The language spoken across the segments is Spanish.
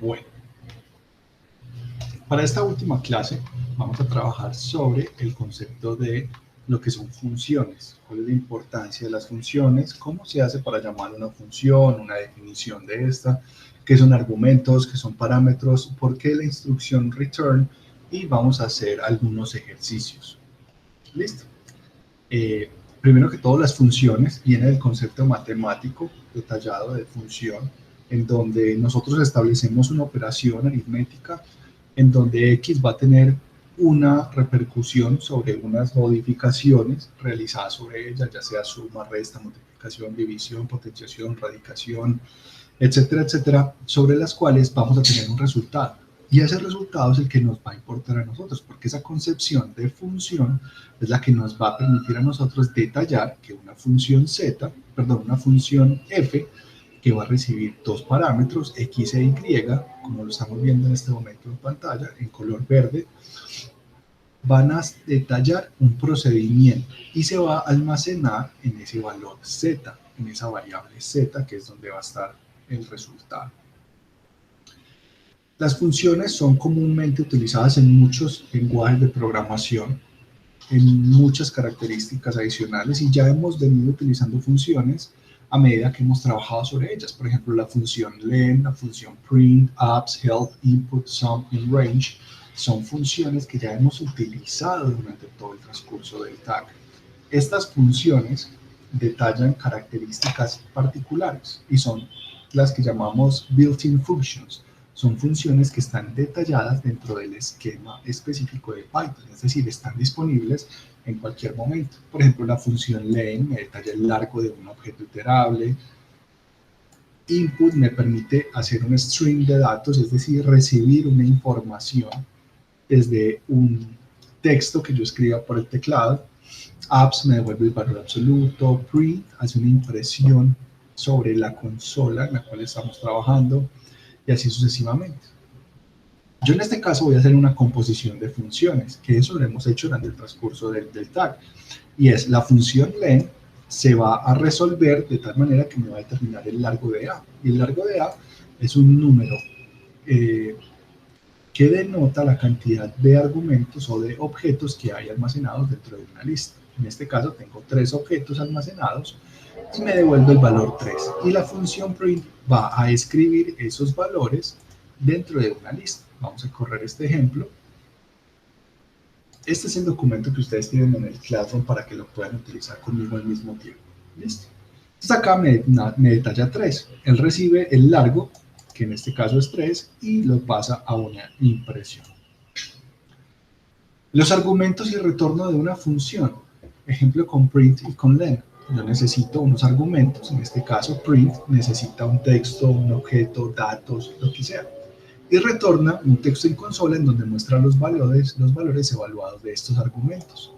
Bueno, para esta última clase vamos a trabajar sobre el concepto de lo que son funciones, cuál es la importancia de las funciones, cómo se hace para llamar una función, una definición de esta, qué son argumentos, qué son parámetros, por qué la instrucción return, y vamos a hacer algunos ejercicios. ¿Listo? Primero que todo, las funciones viene del concepto matemático detallado de función, en donde nosotros establecemos una operación aritmética en donde X va a tener una repercusión sobre unas modificaciones realizadas sobre ella, ya sea suma, resta, multiplicación, división, potenciación, radicación, etcétera, etcétera, sobre las cuales vamos a tener un resultado. Y ese resultado es el que nos va a importar a nosotros, porque esa concepción de función es la que nos va a permitir a nosotros detallar que una función una función f, que va a recibir dos parámetros, x e y, como lo estamos viendo en este momento en pantalla, en color verde, van a detallar un procedimiento y se va a almacenar en ese valor z, en esa variable z, que es donde va a estar el resultado. Las funciones son comúnmente utilizadas en muchos lenguajes de programación, en muchas características adicionales, y ya hemos venido utilizando funciones a medida que hemos trabajado sobre ellas. Por ejemplo, la función len, la función print, abs, help, input, sum y range son funciones que ya hemos utilizado durante todo el transcurso del tag. Estas funciones detallan características particulares y son las que llamamos built-in functions. Son funciones que están detalladas dentro del esquema específico de Python, es decir, están disponibles en cualquier momento. Por ejemplo, la función len me detalla el largo de un objeto iterable. Input me permite hacer un string de datos, es decir, recibir una información desde un texto que yo escriba por el teclado. Abs me devuelve el valor absoluto. Print hace una impresión sobre la consola en la cual estamos trabajando, y así sucesivamente. Yo en este caso voy a hacer una composición de funciones, que eso lo hemos hecho durante el transcurso del tag, y es la función len se va a resolver de tal manera que me va a determinar el largo de A, y el largo de A es un número que denota la cantidad de argumentos o de objetos que hay almacenados dentro de una lista. En este caso tengo 3 objetos almacenados y me devuelve el valor 3. Y la función print va a escribir esos valores dentro de una lista. Vamos a correr este ejemplo. Este es el documento que ustedes tienen en el Classroom para que lo puedan utilizar conmigo al mismo tiempo. ¿Listo? Entonces acá me detalla 3. Él recibe el largo, que en este caso es 3, y lo pasa a una impresión. Los argumentos y el retorno de una función. Ejemplo con print y con len. Yo necesito unos argumentos, en este caso print necesita un texto, un objeto, datos, lo que sea. Y retorna un texto en consola en donde muestra los valores evaluados de estos argumentos.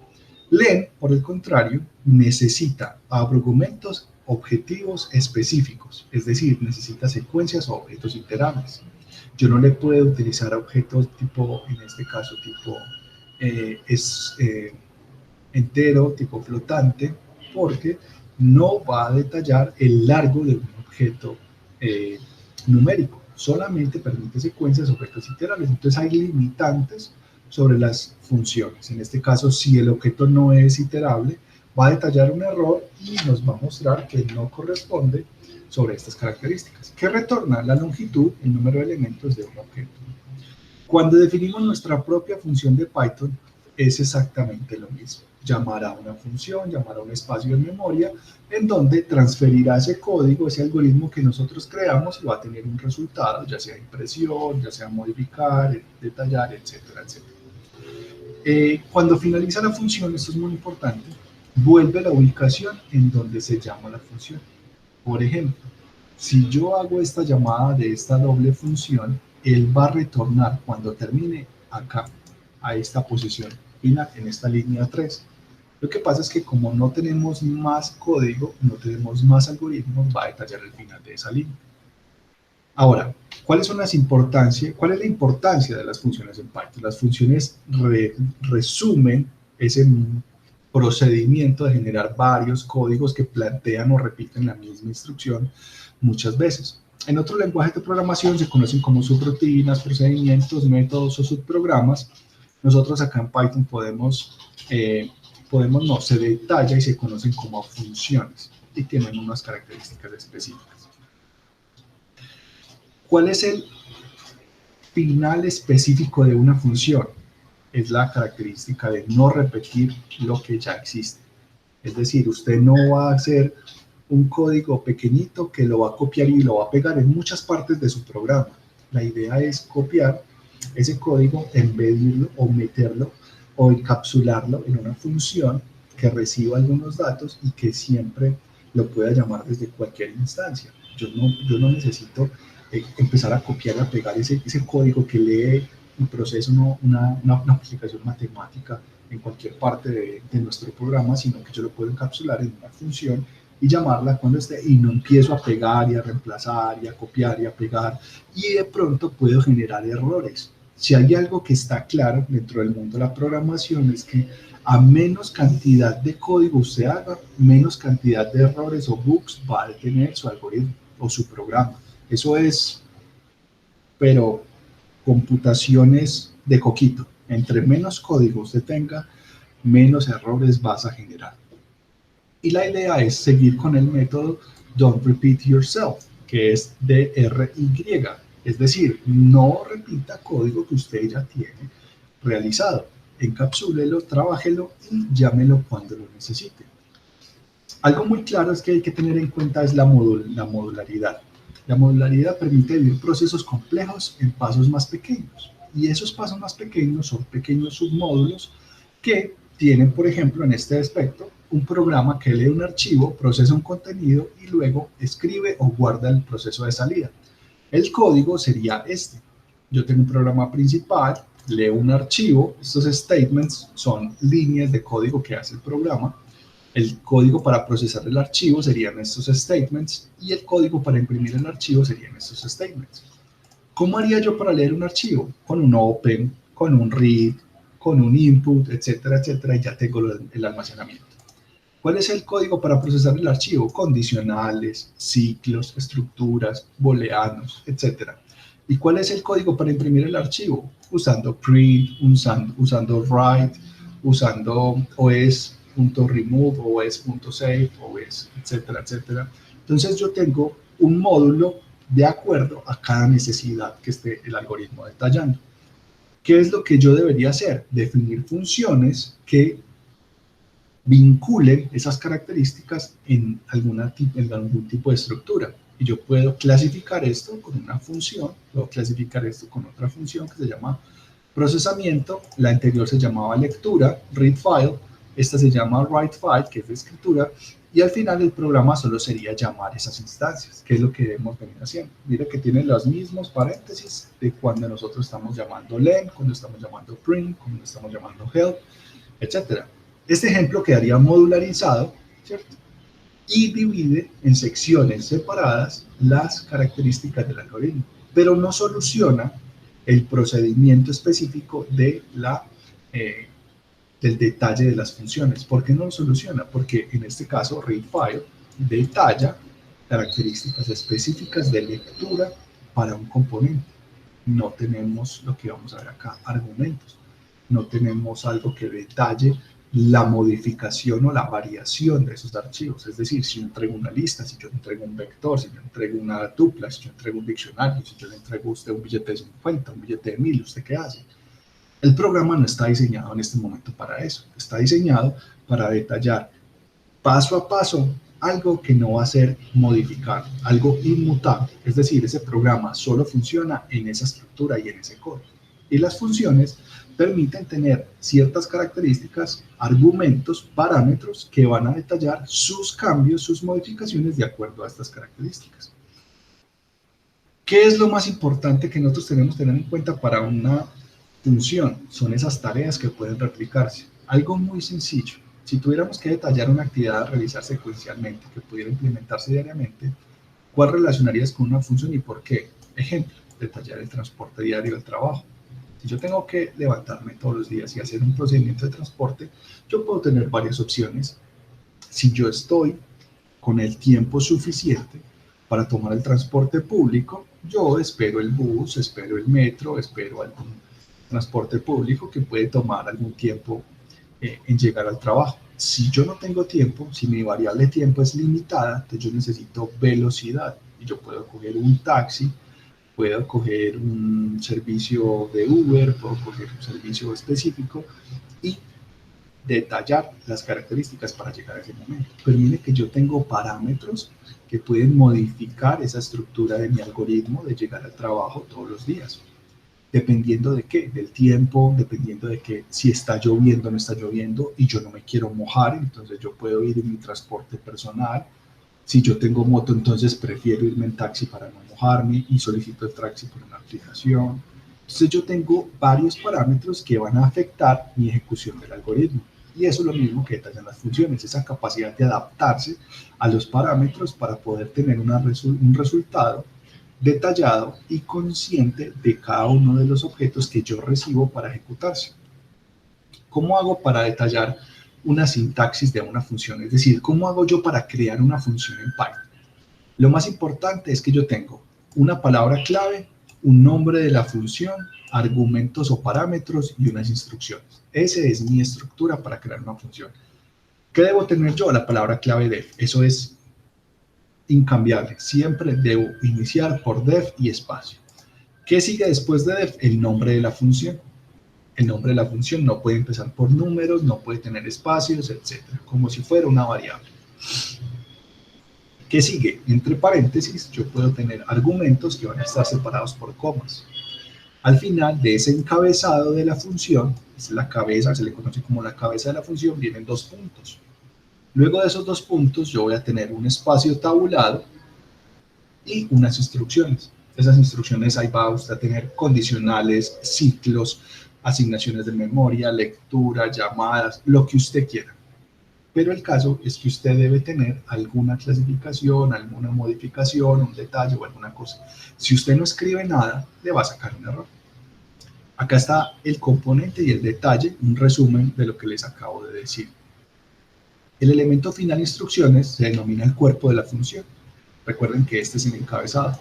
Len, por el contrario, necesita argumentos objetivos específicos, es decir, necesita secuencias o objetos iterables. Yo no le puedo utilizar objetos tipo, en este caso, tipo entero, tipo flotante, porque no va a detallar el largo de un objeto numérico, solamente permite secuencias, objetos iterables. Entonces hay limitantes sobre las funciones. En este caso, si el objeto no es iterable, va a detallar un error y nos va a mostrar que no corresponde sobre estas características. ¿Qué retorna? La longitud, el número de elementos de un objeto. Cuando definimos nuestra propia función de Python, es exactamente lo mismo. Llamará una función, llamará un espacio en memoria, en donde transferirá ese código, ese algoritmo que nosotros creamos, y va a tener un resultado, ya sea impresión, ya sea modificar, detallar, etcétera, etcétera. Cuando finaliza la función, esto es muy importante, vuelve a la ubicación en donde se llama la función. Por ejemplo, si yo hago esta llamada de esta doble función, él va a retornar cuando termine acá, a esta posición final, en esta línea 3. Lo que pasa es que como no tenemos más código, no tenemos más algoritmos, va a detallar el final de esa línea. Ahora, ¿cuál es la importancia de las funciones en Python? Las funciones resumen ese procedimiento de generar varios códigos que plantean o repiten la misma instrucción muchas veces. En otros lenguajes de programación se conocen como subrutinas, procedimientos, métodos o subprogramas. Nosotros acá en Python no, se detalla y se conocen como funciones y tienen unas características específicas. ¿Cuál es el final específico de una función? Es la característica de no repetir lo que ya existe. Es decir, usted no va a hacer un código pequeñito que lo va a copiar y lo va a pegar en muchas partes de su programa. La idea es copiar ese código, embedirlo o meterlo o encapsularlo en una función que reciba algunos datos y que siempre lo pueda llamar desde cualquier instancia. Yo no necesito empezar a copiar y a pegar ese código que lee y procesa una aplicación matemática en cualquier parte de nuestro programa, sino que yo lo puedo encapsular en una función y llamarla cuando esté, y no empiezo a pegar y a reemplazar y a copiar y a pegar, y de pronto puedo generar errores. Si hay algo que está claro dentro del mundo de la programación es que a menos cantidad de código usted haga, menos cantidad de errores o bugs va a tener su algoritmo o su programa. Eso es, pero computaciones de coquito. Entre menos código usted tenga, menos errores vas a generar. Y la idea es seguir con el método Don't Repeat Yourself, que es DRY. Es decir, no repita código que usted ya tiene realizado. Encapsúlelo, trabájelo y llámelo cuando lo necesite. Algo muy claro es que hay que tener en cuenta es la modularidad. La modularidad permite dividir procesos complejos en pasos más pequeños. Y esos pasos más pequeños son pequeños submódulos que tienen, por ejemplo, en este aspecto, un programa que lee un archivo, procesa un contenido y luego escribe o guarda el proceso de salida. El código sería este. Yo tengo un programa principal, leo un archivo, estos statements son líneas de código que hace el programa. El código para procesar el archivo serían estos statements y el código para imprimir el archivo serían estos statements. ¿Cómo haría yo para leer un archivo? Con un open, con un read, con un input, etcétera, etcétera, y ya tengo el almacenamiento. ¿Cuál es el código para procesar el archivo? Condicionales, ciclos, estructuras, booleanos, etcétera. ¿Y cuál es el código para imprimir el archivo? Usando print, usando write, usando os.remove, os.save, os, etcétera, etcétera. Entonces yo tengo un módulo de acuerdo a cada necesidad que esté el algoritmo detallando. ¿Qué es lo que yo debería hacer? Definir funciones que vinculen esas características en algún tipo de estructura. Y yo puedo clasificar esto con una función, puedo clasificar esto con otra función que se llama procesamiento, la anterior se llamaba lectura, read file, esta se llama write file, que es de escritura, y al final el programa solo sería llamar esas instancias, que es lo que hemos venido haciendo. Mira que tiene los mismos paréntesis de cuando nosotros estamos llamando len, cuando estamos llamando print, cuando estamos llamando help, etcétera. Este ejemplo quedaría modularizado, ¿cierto? Y divide en secciones separadas las características del algoritmo, pero no soluciona el procedimiento específico del detalle de las funciones. ¿Por qué no lo soluciona? Porque en este caso, readFile detalla características específicas de lectura para un componente. No tenemos lo que vamos a ver acá, argumentos. No tenemos algo que detalle la modificación o la variación de esos archivos. Es decir, si yo entrego una lista, si yo entrego un vector, si yo entrego una tupla, si yo entrego un diccionario, si yo le entrego a usted un billete de 50, un billete de 1000, ¿usted qué hace? El programa no está diseñado en este momento para eso. Está diseñado para detallar paso a paso algo que no va a ser modificado, algo inmutable. Es decir, ese programa solo funciona en esa estructura y en ese código. Y las funciones permiten tener ciertas características, argumentos, parámetros que van a detallar sus cambios, sus modificaciones de acuerdo a estas características. ¿Qué es lo más importante que nosotros tenemos que tener en cuenta para una función? Son esas tareas que pueden replicarse. Algo muy sencillo. Si tuviéramos que detallar una actividad a realizar secuencialmente que pudiera implementarse diariamente, ¿cuál relacionarías con una función y por qué? Ejemplo, detallar el transporte diario del trabajo. Si yo tengo que levantarme todos los días y hacer un procedimiento de transporte, yo puedo tener varias opciones. Si yo estoy con el tiempo suficiente, para tomar el transporte público, yo espero el bus, espero el metro, espero algún transporte público que puede tomar algún tiempo en llegar al trabajo. Si yo no tengo tiempo, si mi variable de tiempo es limitada, entonces yo necesito velocidad y yo puedo coger un taxi, puedo coger un servicio de Uber, puedo coger un servicio específico y detallar las características para llegar a ese momento. Pero mire que yo tengo parámetros que pueden modificar esa estructura de mi algoritmo de llegar al trabajo todos los días. Dependiendo de qué, del tiempo, dependiendo de que si está lloviendo o no está lloviendo y yo no me quiero mojar, entonces yo puedo ir en mi transporte personal. Si yo tengo moto, entonces prefiero irme en taxi para no mojarme y solicito el taxi por una aplicación. Entonces yo tengo varios parámetros que van a afectar mi ejecución del algoritmo. Y eso es lo mismo que detallan las funciones, esa capacidad de adaptarse a los parámetros para poder tener un resultado detallado y consciente de cada uno de los objetos que yo recibo para ejecutarse. ¿Cómo hago para detallar una sintaxis de una función? Es decir, ¿cómo hago yo para crear una función en Python? Lo más importante es que yo tengo una palabra clave, un nombre de la función, argumentos o parámetros y unas instrucciones. Esa es mi estructura para crear una función. ¿Qué debo tener yo? La palabra clave def. Eso es incambiable. Siempre debo iniciar por def y espacio. ¿Qué sigue después de def? El nombre de la función. El nombre de la función no puede empezar por números, no puede tener espacios, etc. Como si fuera una variable. ¿Qué sigue? Entre paréntesis, yo puedo tener argumentos que van a estar separados por comas. Al final de ese encabezado de la función, es la cabeza, se le conoce como la cabeza de la función, vienen dos puntos. Luego de esos dos puntos, yo voy a tener un espacio tabulado y unas instrucciones. Esas instrucciones ahí va usted a tener condicionales, ciclos, asignaciones de memoria, lectura, llamadas, lo que usted quiera. Pero el caso es que usted debe tener alguna clasificación, alguna modificación, un detalle o alguna cosa. Si usted no escribe nada, le va a sacar un error. Acá está el componente y el detalle, un resumen de lo que les acabo de decir. El elemento final instrucciones se denomina el cuerpo de la función. Recuerden que este es el encabezado.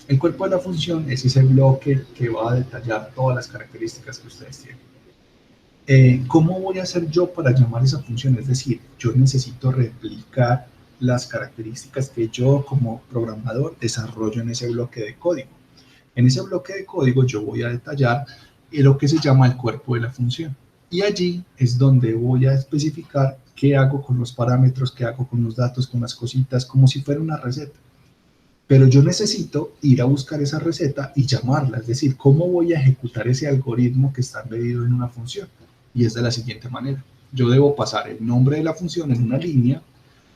El cuerpo de la función es ese bloque que va a detallar todas las características que ustedes tienen. ¿Cómo voy a hacer yo para llamar esa función? Es decir, yo necesito replicar las características que yo como programador desarrollo en ese bloque de código. En ese bloque de código yo voy a detallar lo que se llama el cuerpo de la función. Y allí es donde voy a especificar qué hago con los parámetros, qué hago con los datos, con las cositas, como si fuera una receta. Pero yo necesito ir a buscar esa receta y llamarla, es decir, ¿cómo voy a ejecutar ese algoritmo que está embedido en una función? Y es de la siguiente manera. Yo debo pasar el nombre de la función en una línea,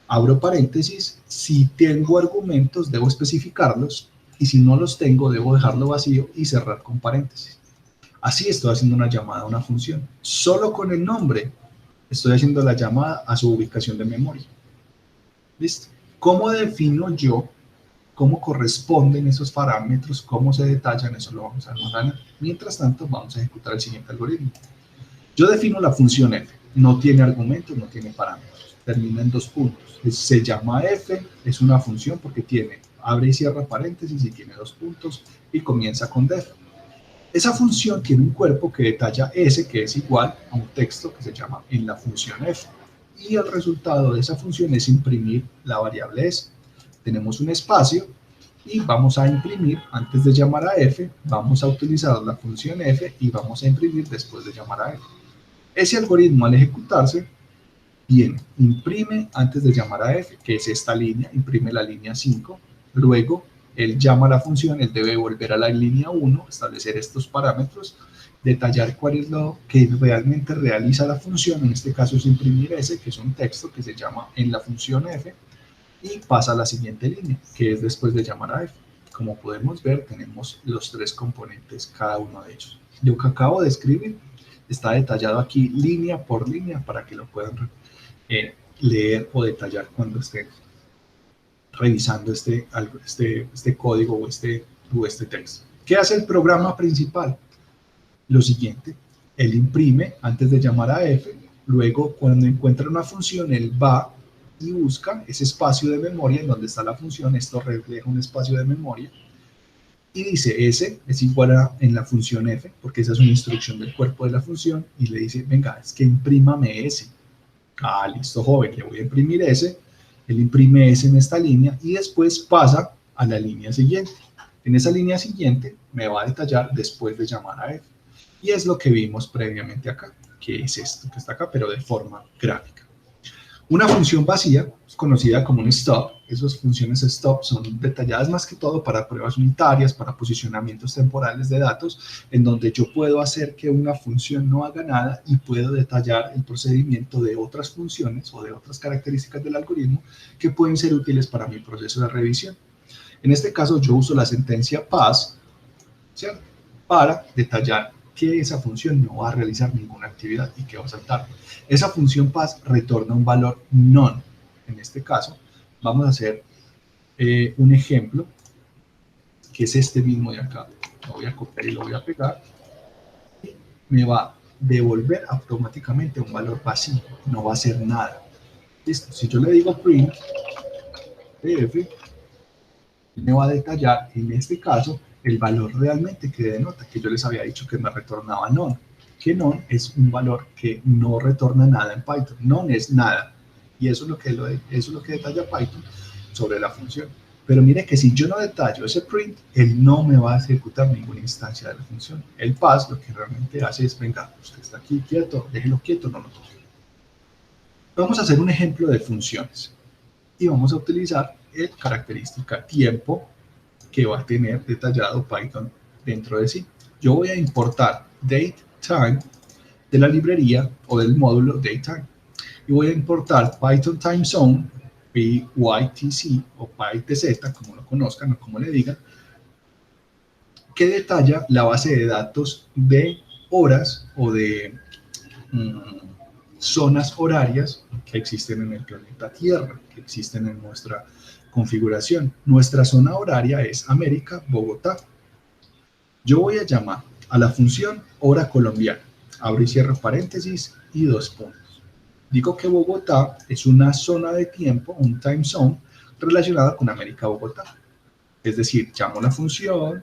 abro paréntesis, si tengo argumentos debo especificarlos y si no los tengo debo dejarlo vacío y cerrar con paréntesis. Así estoy haciendo una llamada a una función. Solo con el nombre estoy haciendo la llamada a su ubicación de memoria. ¿Listo? ¿Cómo defino yo cómo corresponden esos parámetros, cómo se detallan? Eso lo vamos a ver más adelante. Mientras tanto, vamos a ejecutar el siguiente algoritmo. Yo defino la función f, no tiene argumentos, no tiene parámetros, termina en dos puntos. Se llama f, es una función porque tiene, abre y cierra paréntesis y tiene dos puntos y comienza con def. Esa función tiene un cuerpo que detalla s, que es igual a un texto que se llama en la función f. Y el resultado de esa función es imprimir la variable s. Tenemos un espacio y vamos a imprimir, antes de llamar a f, vamos a utilizar la función f y vamos a imprimir después de llamar a f. Ese algoritmo al ejecutarse, viene, imprime antes de llamar a f, que es esta línea, imprime la línea 5, luego él llama a la función, él debe volver a la línea 1, establecer estos parámetros, detallar cuál es lo que realmente realiza la función, en este caso es imprimir s, que es un texto que se llama en la función f, y pasa a la siguiente línea, que es después de llamar a f. Como podemos ver, tenemos los tres componentes, cada uno de ellos. Lo que acabo de escribir está detallado aquí línea por línea para que lo puedan leer o detallar cuando estén revisando este código o este texto. ¿Qué hace el programa principal? Lo siguiente, él imprime antes de llamar a f, luego cuando encuentra una función, él va y busca ese espacio de memoria en donde está la función. Esto refleja un espacio de memoria y dice S es igual a en la función F, porque esa es una instrucción del cuerpo de la función, y le dice, venga, es que imprímame S. Ah, listo, joven, le voy a imprimir S. Él imprime S en esta línea y después pasa a la línea siguiente. En esa línea siguiente me va a detallar después de llamar a F. Y es lo que vimos previamente acá, que es esto que está acá, pero de forma gráfica. Una función vacía, conocida como un stop, esas funciones stop son detalladas más que todo para pruebas unitarias, para posicionamientos temporales de datos, en donde yo puedo hacer que una función no haga nada y puedo detallar el procedimiento de otras funciones o de otras características del algoritmo que pueden ser útiles para mi proceso de revisión. En este caso yo uso la sentencia pass, ¿cierto?, para detallar que esa función no va a realizar ninguna actividad y que va a saltar. Esa función pass retorna un valor none. En este caso, vamos a hacer un ejemplo, que es este mismo de acá. Lo voy a copiar y lo voy a pegar. Y me va a devolver automáticamente un valor vacío. No va a hacer nada. Listo. Si yo le digo print df, me va a detallar, en este caso, el valor realmente que denota, que yo les había dicho que me retornaba none, que none es un valor que no retorna nada en Python. None es nada, y eso es lo que detalla Python sobre la función. Pero mire que si yo no detallo ese print, él no me va a ejecutar ninguna instancia de la función. El pass lo que realmente hace es, venga, usted está aquí quieto, déjelo quieto, no lo toque. Vamos a hacer un ejemplo de funciones y vamos a utilizar el característica tiempo que va a tener detallado Python dentro de sí. Yo voy a importar datetime de la librería o del módulo datetime y voy a importar Python time zone, PyTC o PyTZ, como lo conozcan o como le digan, que detalla la base de datos de horas o de zonas horarias que existen en el planeta Tierra, que existen en nuestra configuración. Nuestra zona horaria es América, Bogotá. Yo voy a llamar a la función hora colombiana, abro y cierro paréntesis y 2 puntos. Digo que Bogotá es una zona de tiempo, un time zone, relacionada con América, Bogotá. Es decir, llamo la función,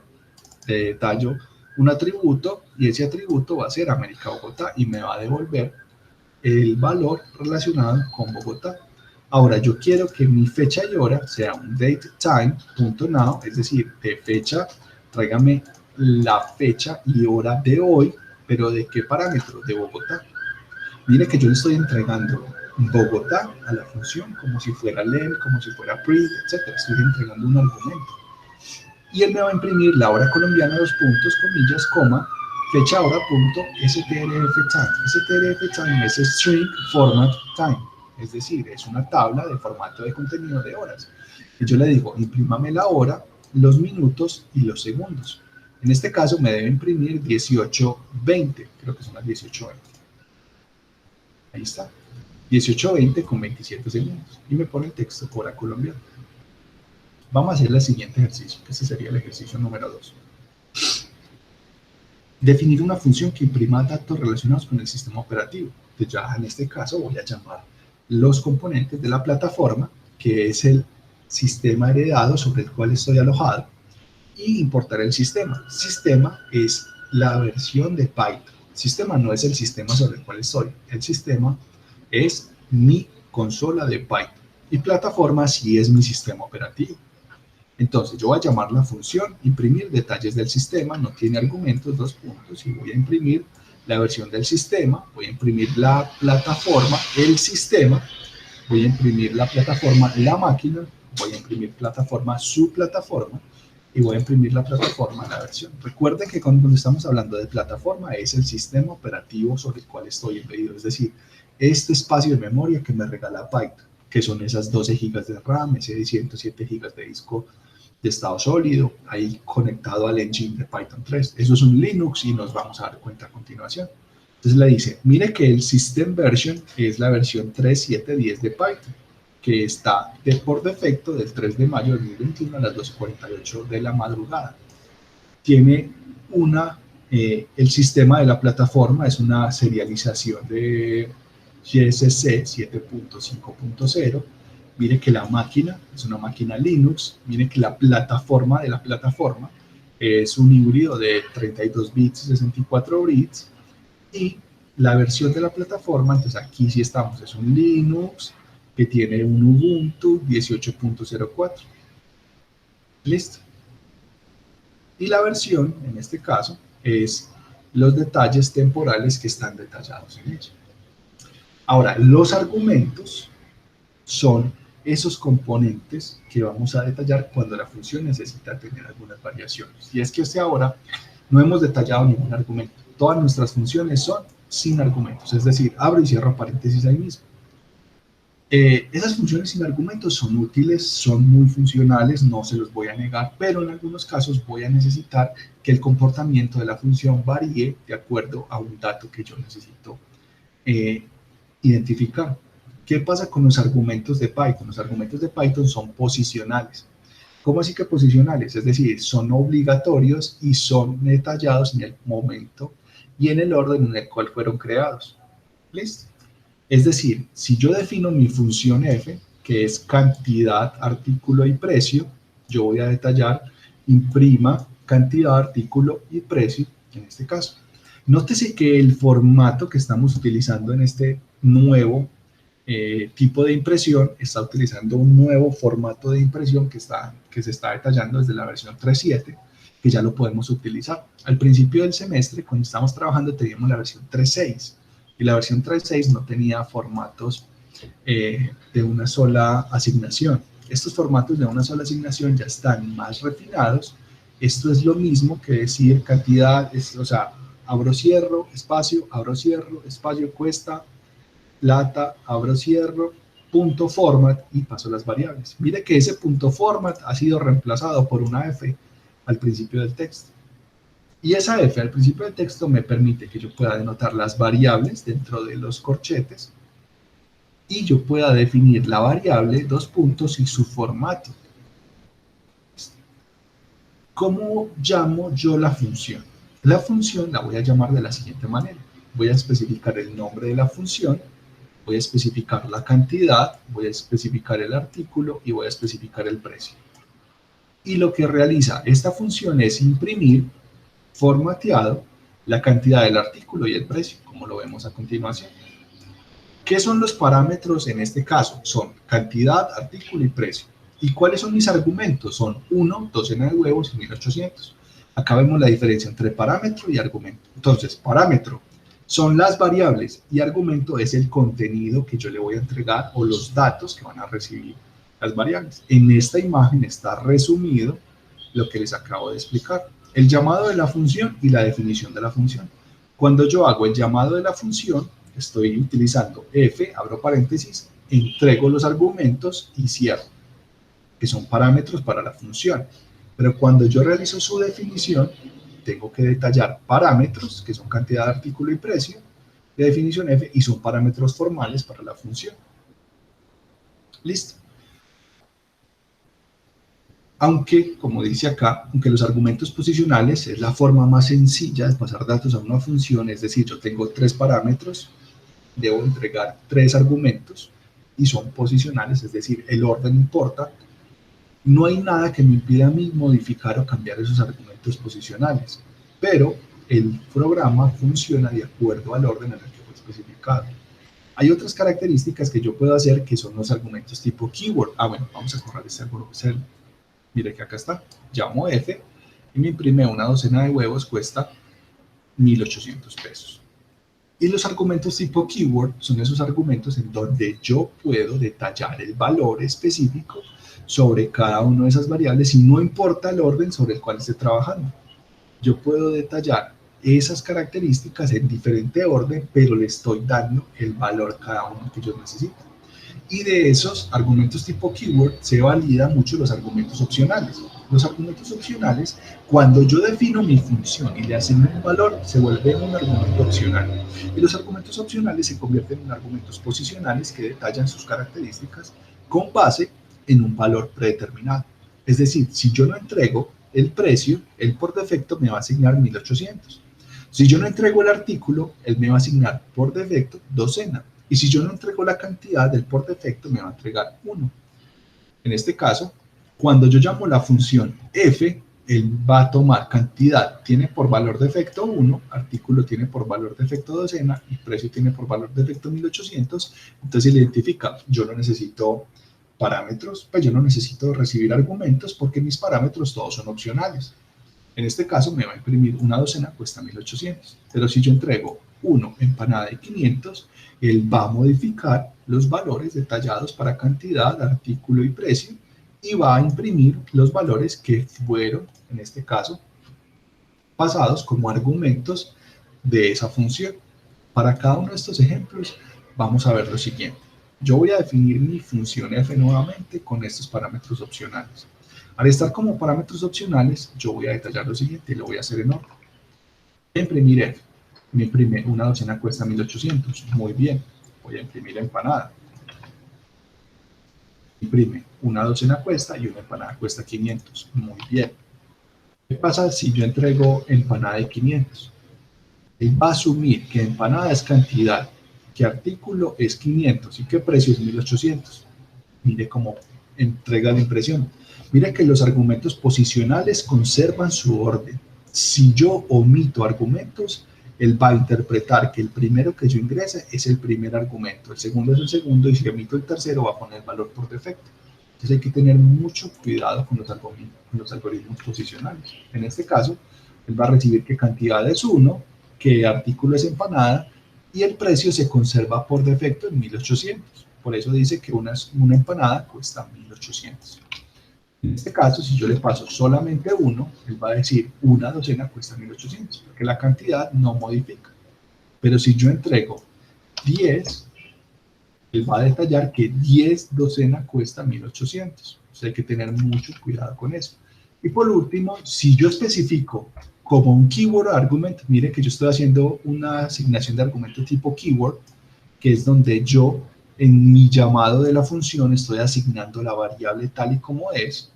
le detallo un atributo y ese atributo va a ser América, Bogotá y me va a devolver el valor relacionado con Bogotá. Ahora yo quiero que mi fecha y hora sea un datetime.now, es decir, de fecha, tráigame la fecha y hora de hoy, pero ¿de qué parámetro? De Bogotá. Mire que yo le estoy entregando Bogotá a la función como si fuera len, como si fuera print, etc. Estoy entregando un argumento. Y él me va a imprimir la hora colombiana, 2 puntos, comillas, coma, fecha hora punto strf time. strf time es string format time, es decir, es una tabla de formato de contenido de horas. Y yo le digo, imprímame la hora, los minutos y los segundos. En este caso me debe imprimir 18:20, creo que son las 18:20. Ahí está, 18:20 con 27 segundos. Y me pone el texto hora colombiana. Vamos a hacer el siguiente ejercicio, que ese sería el ejercicio número 2. Definir una función que imprima datos relacionados con el sistema operativo. Entonces ya en este caso voy a llamar los componentes de la plataforma, que es el sistema heredado sobre el cual estoy alojado, y importar el sistema. Sistema es la versión de Python. Sistema no es el sistema sobre el cual estoy. El sistema es mi consola de Python. Y plataforma sí es mi sistema operativo. Entonces yo voy a llamar la función imprimir detalles del sistema, no tiene argumentos, 2 puntos, y voy a imprimir la versión del sistema, voy a imprimir la plataforma, el sistema, voy a imprimir la plataforma, la máquina, voy a imprimir plataforma, su plataforma, y voy a imprimir la plataforma, la versión. Recuerden que cuando estamos hablando de plataforma es el sistema operativo sobre el cual estoy embedido, es decir, este espacio de memoria que me regala Python, que son esas 12 GB de RAM, ese 107 GB de disco de estado sólido, ahí conectado al engine de Python 3. Eso es un Linux y nos vamos a dar cuenta a continuación. Entonces le dice, mire que el system version es la versión 3.7.10 de Python, que está por defecto del 3 de mayo de 2021 a las 12:48 de la madrugada. Tiene el sistema de la plataforma es una serialización de GSC 7.5.0 Mire que la máquina es una máquina Linux, mire que la plataforma de la plataforma es un híbrido de 32 bits y 64 bits, y la versión de la plataforma, entonces aquí sí estamos, es un Linux que tiene un Ubuntu 18.04. Listo. Y la versión, en este caso, es los detalles temporales que están detallados en ella. Ahora, los argumentos son esos componentes que vamos a detallar cuando la función necesita tener algunas variaciones. Y es que hasta ahora no hemos detallado ningún argumento. Todas nuestras funciones son sin argumentos, es decir, abro y cierro paréntesis ahí mismo. Esas funciones sin argumentos son útiles, son muy funcionales, no se los voy a negar, pero en algunos casos voy a necesitar que el comportamiento de la función varíe de acuerdo a un dato que yo necesito identificar. ¿Qué pasa con los argumentos de Python? Los argumentos de Python son posicionales. ¿Cómo así que posicionales? Es decir, son obligatorios y son detallados en el momento y en el orden en el cual fueron creados. ¿Listo? Es decir, si yo defino mi función f, que es cantidad, artículo y precio, yo voy a detallar imprima cantidad, artículo y precio en este caso. Nótese que el formato que estamos utilizando en este nuevo tipo de impresión está utilizando un nuevo formato de impresión que se está detallando desde la versión 3.7, que ya lo podemos utilizar. Al principio del semestre, cuando estábamos trabajando, teníamos la versión 3.6 y la versión 3.6 no tenía formatos de una sola asignación. Estos formatos de una sola asignación ya están más refinados. Esto es lo mismo que decir cantidad, o sea, abro, cierro, espacio, cuesta, plata, abro, cierro, punto format y paso las variables. Mire que ese punto format ha sido reemplazado por una F al principio del texto. Y esa F al principio del texto me permite que yo pueda denotar las variables dentro de los corchetes y yo pueda definir la variable, dos puntos y su formato. ¿Cómo llamo yo la función? La función la voy a llamar de la siguiente manera. Voy a especificar el nombre de la función, voy a especificar la cantidad, voy a especificar el artículo y voy a especificar el precio. Y lo que realiza esta función es imprimir formateado la cantidad del artículo y el precio, como lo vemos a continuación. ¿Qué son los parámetros en este caso? Son cantidad, artículo y precio. ¿Y cuáles son mis argumentos? Son 1, docena de huevos y 1800. Acá vemos la diferencia entre parámetro y argumento. Entonces, parámetro son las variables y argumento es el contenido que yo le voy a entregar o los datos que van a recibir las variables. En esta imagen está resumido lo que les acabo de explicar. El llamado de la función y la definición de la función. Cuando yo hago el llamado de la función, estoy utilizando f, abro paréntesis, entrego los argumentos y cierro, que son parámetros para la función. Pero cuando yo realizo su definición, tengo que detallar parámetros, que son cantidad, artículo y precio, de definición f, y son parámetros formales para la función. Listo. Aunque, como dice acá, aunque los argumentos posicionales es la forma más sencilla de pasar datos a una función, es decir, yo tengo 3 parámetros, debo entregar 3 argumentos y son posicionales, es decir, el orden importa, no hay nada que me impida a mí modificar o cambiar esos argumentos posicionales, pero el programa funciona de acuerdo al orden en el que fue especificado. Hay otras características que yo puedo hacer que son los argumentos tipo keyword. Bueno, vamos a correr este argumento. Mire que acá está, llamo f y me imprime una docena de huevos, cuesta 1800 pesos. Y los argumentos tipo keyword son esos argumentos en donde yo puedo detallar el valor específico sobre cada una de esas variables y no importa el orden sobre el cual esté trabajando. Yo puedo detallar esas características en diferente orden, pero le estoy dando el valor a cada uno que yo necesito. Y de esos argumentos tipo keyword se validan mucho los argumentos opcionales. Los argumentos opcionales, cuando yo defino mi función y le asigno un valor, se vuelve un argumento opcional. Y los argumentos opcionales se convierten en argumentos posicionales que detallan sus características con base en un valor predeterminado. Es decir, si yo no entrego el precio, él por defecto me va a asignar 1800. Si yo no entrego el artículo, él me va a asignar por defecto docena. Y si yo no entrego la cantidad, él por defecto me va a entregar 1. En este caso, cuando yo llamo la función f, él va a tomar cantidad, tiene por valor de efecto 1, artículo tiene por valor de efecto docena y precio tiene por valor de efecto 1800, entonces él identifica, yo no necesito parámetros, pues yo no necesito recibir argumentos porque mis parámetros todos son opcionales. En este caso me va a imprimir una docena, cuesta 1800, pero si yo entrego 1 empanada de 500, él va a modificar los valores detallados para cantidad, artículo y precio, y va a imprimir los valores que fueron, en este caso, pasados como argumentos de esa función. Para cada uno de estos ejemplos vamos a ver lo siguiente. Yo voy a definir mi función f nuevamente con estos parámetros opcionales. Al estar como parámetros opcionales, yo voy a detallar lo siguiente y lo voy a hacer en orden. Voy a imprimir f. Me imprime una docena cuesta 1800. Muy bien. Voy a imprimir empanada. Imprime una docena cuesta y una empanada cuesta 500. Muy bien. ¿Qué pasa si yo entrego empanada de 500? Él va a asumir que empanada es cantidad, que artículo es 500 y que precio es 1800. Mire cómo entrega la impresión. Mire que los argumentos posicionales conservan su orden. Si yo omito argumentos, él va a interpretar que el primero que yo ingrese es el primer argumento, el segundo es el segundo, y si omito el tercero va a poner el valor por defecto. Entonces hay que tener mucho cuidado con los algoritmos posicionales. En este caso, él va a recibir que cantidad es 1, que artículo es empanada, y el precio se conserva por defecto en 1800. Por eso dice que una empanada cuesta 1800. En este caso, si yo le paso solamente 1, él va a decir una docena cuesta 1800, porque la cantidad no modifica. Pero si yo entrego 10, él va a detallar que 10 docena cuesta 1800. O sea, hay que tener mucho cuidado con eso. Y por último, si yo especifico como un keyword argument, mire que yo estoy haciendo una asignación de argumento tipo keyword, que es donde yo en mi llamado de la función estoy asignando la variable tal y como es.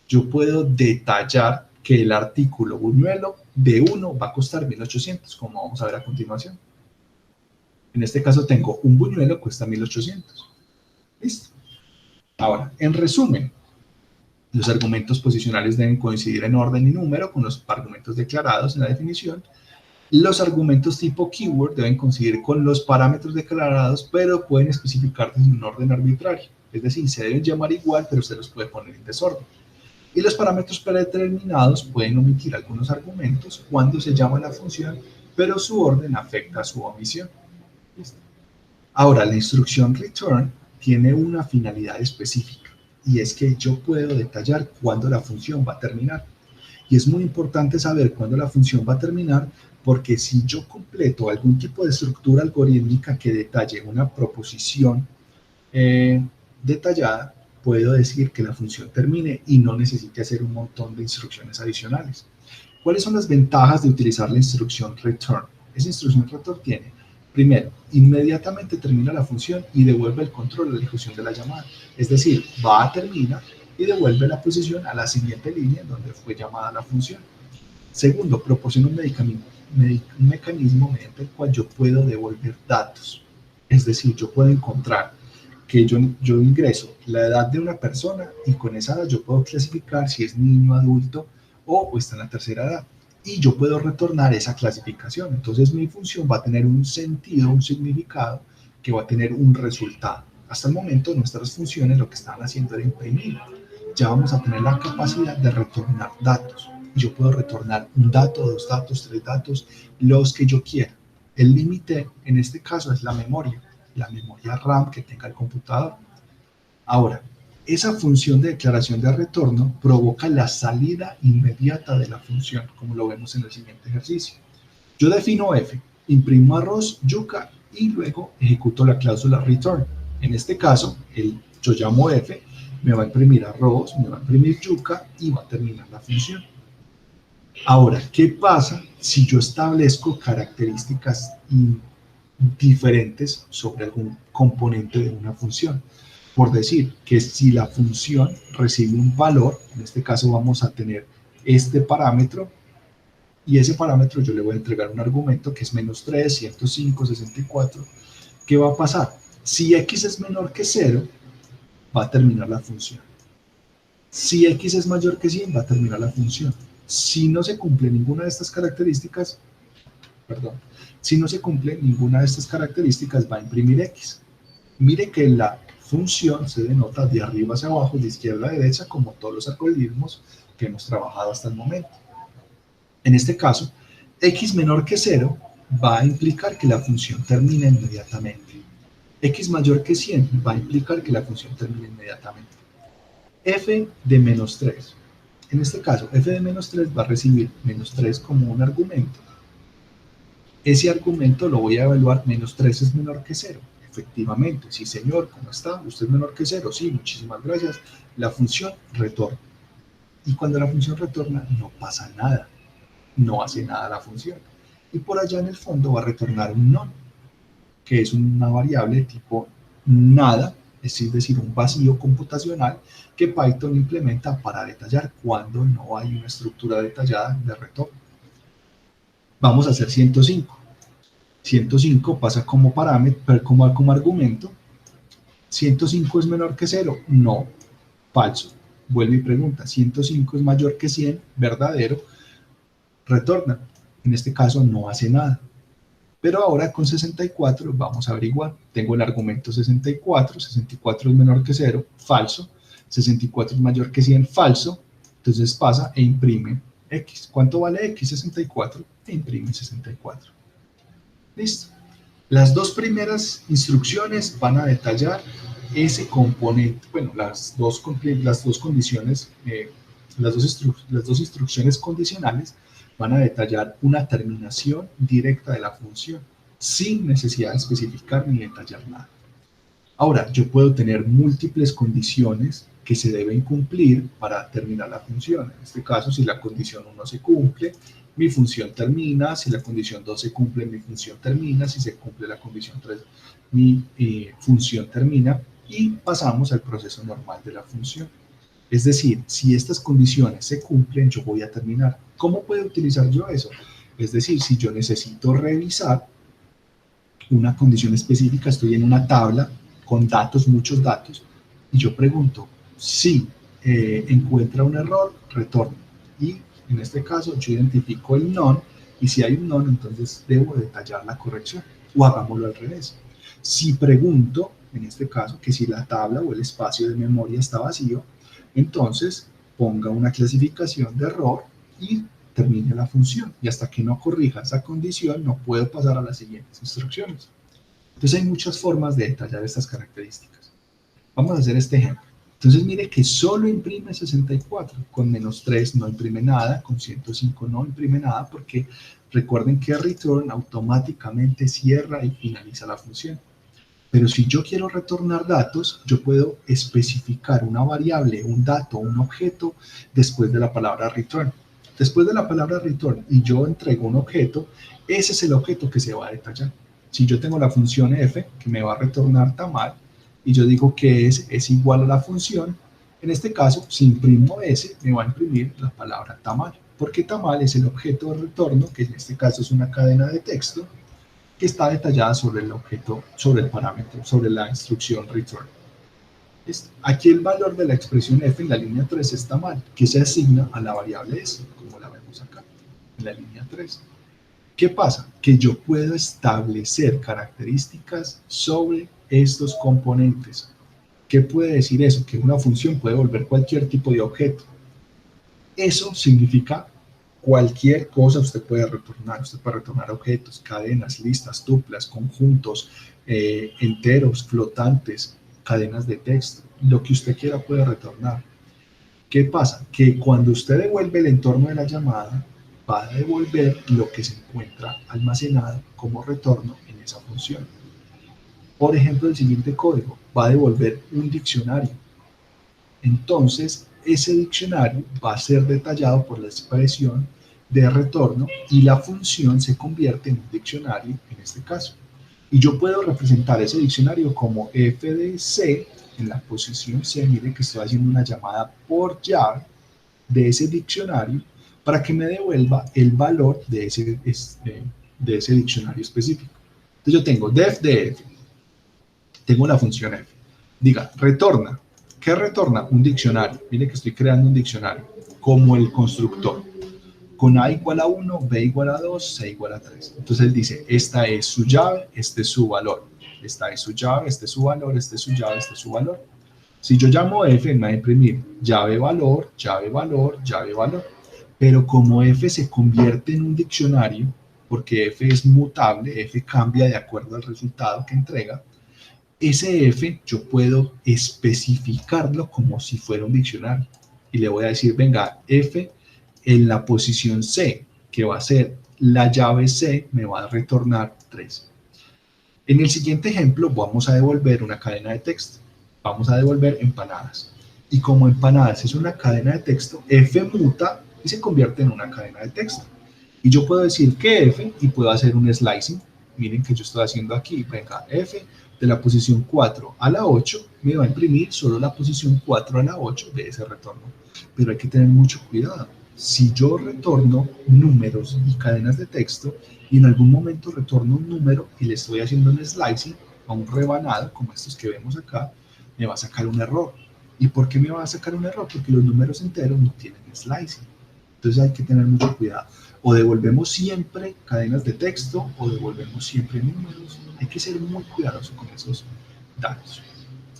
Yo puedo detallar que el artículo buñuelo de 1 va a costar 1800, como vamos a ver a continuación. En este caso tengo un buñuelo, cuesta 1800. ¿Listo? Ahora, en resumen, los argumentos posicionales deben coincidir en orden y número con los argumentos declarados en la definición. Los argumentos tipo keyword deben coincidir con los parámetros declarados, pero pueden especificarse en un orden arbitrario. Es decir, se deben llamar igual, pero usted los puede poner en desorden. Y los parámetros predeterminados pueden omitir algunos argumentos cuando se llama la función, pero su orden afecta a su omisión. ¿Listo? Ahora, la instrucción return tiene una finalidad específica, y es que yo puedo detallar cuándo la función va a terminar. Y es muy importante saber cuándo la función va a terminar, porque si yo completo algún tipo de estructura algorítmica que detalle una proposición detallada, puedo decir que la función termine y no necesite hacer un montón de instrucciones adicionales. ¿Cuáles son las ventajas de utilizar la instrucción return? Esa instrucción return tiene, primero, inmediatamente termina la función y devuelve el control de la ejecución de la llamada. Es decir, va a terminar y devuelve la posición a la siguiente línea en donde fue llamada la función. Segundo, proporciona un mecanismo mediante el cual yo puedo devolver datos. Es decir, yo puedo encontrar que yo ingreso la edad de una persona y con esa edad yo puedo clasificar si es niño, adulto o está en la tercera edad. Y yo puedo retornar esa clasificación. Entonces mi función va a tener un sentido, un significado, que va a tener un resultado. Hasta el momento nuestras funciones lo que estaban haciendo era imprimir. Ya vamos a tener la capacidad de retornar datos. Yo puedo retornar un dato, 2 datos, 3 datos, los que yo quiera. El límite en este caso es la memoria RAM que tenga el computador. Ahora, esa función de declaración de retorno provoca la salida inmediata de la función, como lo vemos en el siguiente ejercicio. Yo defino f, imprimo arroz, yuca y luego ejecuto la cláusula return. En este caso, yo llamo f, me va a imprimir arroz, me va a imprimir yuca y va a terminar la función. Ahora, ¿qué pasa si yo establezco características diferentes sobre algún componente de una función? Por decir que si la función recibe un valor, en este caso vamos a tener este parámetro, y ese parámetro yo le voy a entregar un argumento que es -3, 105, 64. ¿Qué va a pasar? Si x es menor que 0, va a terminar la función. Si x es mayor que 100, va a terminar la función. Si no se cumple ninguna de estas características, perdón, si no se cumple ninguna de estas características, va a imprimir x. Mire que la función se denota de arriba hacia abajo, de izquierda a derecha, como todos los algoritmos que hemos trabajado hasta el momento. En este caso, x menor que 0 va a implicar que la función termina inmediatamente. X mayor que 100 va a implicar que la función termine inmediatamente. F de menos 3. En este caso, f de menos 3 va a recibir menos 3 como un argumento. Ese argumento lo voy a evaluar, menos 3 es menor que 0. Efectivamente, sí señor, ¿cómo está? ¿Usted es menor que 0? Sí, muchísimas gracias. La función retorna. Y cuando la función retorna, no pasa nada. No hace nada la función. Y por allá en el fondo va a retornar un non, que es una variable tipo nada, es decir, un vacío computacional que Python implementa para detallar cuando no hay una estructura detallada de retorno. Vamos a hacer 105. 105 pasa como parámetro, como argumento. 105 es menor que 0, no, falso. Vuelve y pregunta, 105 es mayor que 100, verdadero, retorna. En este caso no hace nada. Pero ahora con 64 vamos a averiguar. Tengo el argumento 64, 64 es menor que 0, falso. 64 es mayor que 100, falso. Entonces pasa e imprime x. ¿Cuánto vale x? 64. E imprime 64. Listo. Las dos primeras instrucciones van a detallar ese componente. Bueno, las dos condiciones, las dos instrucciones condicionales van a detallar una terminación directa de la función, sin necesidad de especificar ni detallar nada. Ahora, yo puedo tener múltiples condiciones que se deben cumplir para terminar la función. En este caso, si la condición 1 se cumple, mi función termina. Si la condición 2 se cumple, mi función termina. Si se cumple la condición 3, mi función termina. Y pasamos al proceso normal de la función. Es decir, si estas condiciones se cumplen, yo voy a terminar. ¿Cómo puedo utilizar yo eso? Es decir, si yo necesito revisar una condición específica, estoy en una tabla con datos, muchos datos, y yo pregunto, si encuentra un error, retorna. Y en este caso, yo identifico el non, y si hay un non, entonces debo detallar la corrección. O hagámoslo al revés. Si pregunto, en este caso, que si la tabla o el espacio de memoria está vacío, entonces ponga una clasificación de error y termine la función. Y hasta que no corrija esa condición, no puedo pasar a las siguientes instrucciones. Entonces hay muchas formas de detallar estas características. Vamos a hacer este ejemplo. Entonces mire que solo imprime 64, con menos 3 no imprime nada, con 105 no imprime nada, porque recuerden que return automáticamente cierra y finaliza la función. Pero si yo quiero retornar datos, yo puedo especificar una variable, un dato, un objeto después de la palabra return. Después de la palabra return y yo entrego un objeto, ese es el objeto que se va a detallar. Si yo tengo la función f que me va a retornar tamal y yo digo que es igual a la función, en este caso, si imprimo s, me va a imprimir la palabra tamal, porque tamal es el objeto de retorno, que en este caso es una cadena de texto, que está detallada sobre el objeto, sobre el parámetro, sobre la instrucción return. Aquí el valor de la expresión f en la línea 3 está mal, que se asigna a la variable s, como la vemos acá, en la línea 3. ¿Qué pasa? Que yo puedo establecer características sobre estos componentes. ¿Qué puede decir eso? Que una función puede volver cualquier tipo de objeto. Eso significa cualquier cosa usted puede retornar. Usted puede retornar objetos, cadenas, listas, tuplas, conjuntos, enteros, flotantes, cadenas de texto. Lo que usted quiera puede retornar. ¿Qué pasa? Que cuando usted devuelve el entorno de la llamada, va a devolver lo que se encuentra almacenado como retorno en esa función. Por ejemplo, el siguiente código va a devolver un diccionario. Entonces, ese diccionario va a ser detallado por la expresión de retorno y la función se convierte en un diccionario en este caso. Y yo puedo representar ese diccionario como f de c en la posición c. Miren que estoy haciendo una llamada por jar de ese diccionario para que me devuelva el valor de ese diccionario específico. Entonces yo tengo def de f, tengo la función f. Diga, retorna. ¿Qué retorna? Un diccionario. Miren que estoy creando un diccionario, como el constructor. Con A igual a 1, B igual a 2, C igual a 3. Entonces él dice, esta es su llave, este es su valor. Esta es su llave, este es su valor, este es su llave, este es su valor. Si yo llamo F, me va a imprimir llave, valor, llave, valor, llave, valor. Pero como F se convierte en un diccionario, porque F es mutable, F cambia de acuerdo al resultado que entrega, ese F yo puedo especificarlo como si fuera un diccionario. Y le voy a decir, venga, F en la posición C, que va a ser la llave C, me va a retornar 3. En el siguiente ejemplo vamos a devolver una cadena de texto. Vamos a devolver empanadas. Y como empanadas es una cadena de texto, F muta y se convierte en una cadena de texto. Y yo puedo decir que F y puedo hacer un slicing. Miren que yo estoy haciendo aquí, venga, F de la posición 4 a la 8 me va a imprimir solo la posición 4 a la 8 de ese retorno. Pero hay que tener mucho cuidado. Si yo retorno números y cadenas de texto y en algún momento retorno un número y le estoy haciendo un slicing a un rebanado, como estos que vemos acá, me va a sacar un error. ¿Y por qué me va a sacar un error? Porque los números enteros no tienen slicing. Entonces hay que tener mucho cuidado. O devolvemos siempre cadenas de texto o devolvemos siempre números. Hay que ser muy cuidadoso con esos datos.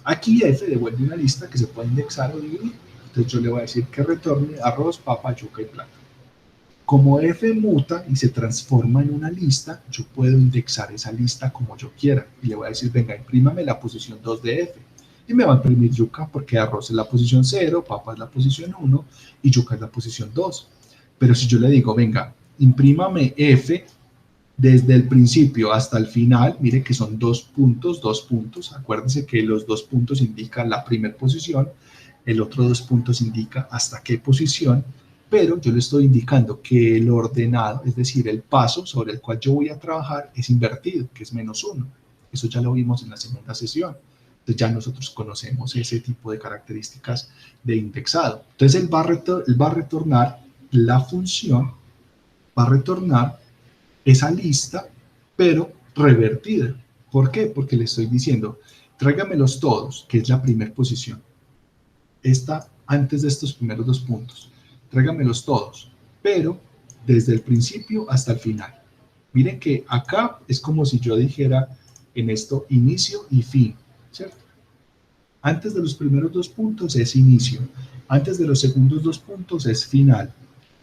Aquí F devuelve una lista que se puede indexar o dividir. Entonces yo le voy a decir que retorne arroz, papa, yuca y plátano. Como F muta y se transforma en una lista, yo puedo indexar esa lista como yo quiera. Y le voy a decir, venga, imprímame la posición 2 de F. Y me va a imprimir yuca porque arroz es la posición 0, papa es la posición 1 y yuca es la posición 2. Pero si yo le digo, venga, imprímame F desde el principio hasta el final, mire que son 2 puntos. Acuérdense que los 2 puntos indican la primera posición, el otro 2 puntos indica hasta qué posición, pero yo le estoy indicando que el ordenado, es decir, el paso sobre el cual yo voy a trabajar es invertido, que es -1. Eso ya lo vimos en la segunda sesión. Entonces ya nosotros conocemos ese tipo de características de indexado. Entonces él va a retornar la función, va a retornar esa lista, pero revertida. ¿Por qué? Porque le estoy diciendo, tráigamelos todos, que es la primera posición. Esta antes de estos primeros 2 puntos. Tráigamelos todos, pero desde el principio hasta el final. Miren que acá es como si yo dijera en esto inicio y fin, ¿cierto? Antes de los primeros 2 puntos es inicio, antes de los segundos 2 puntos es final.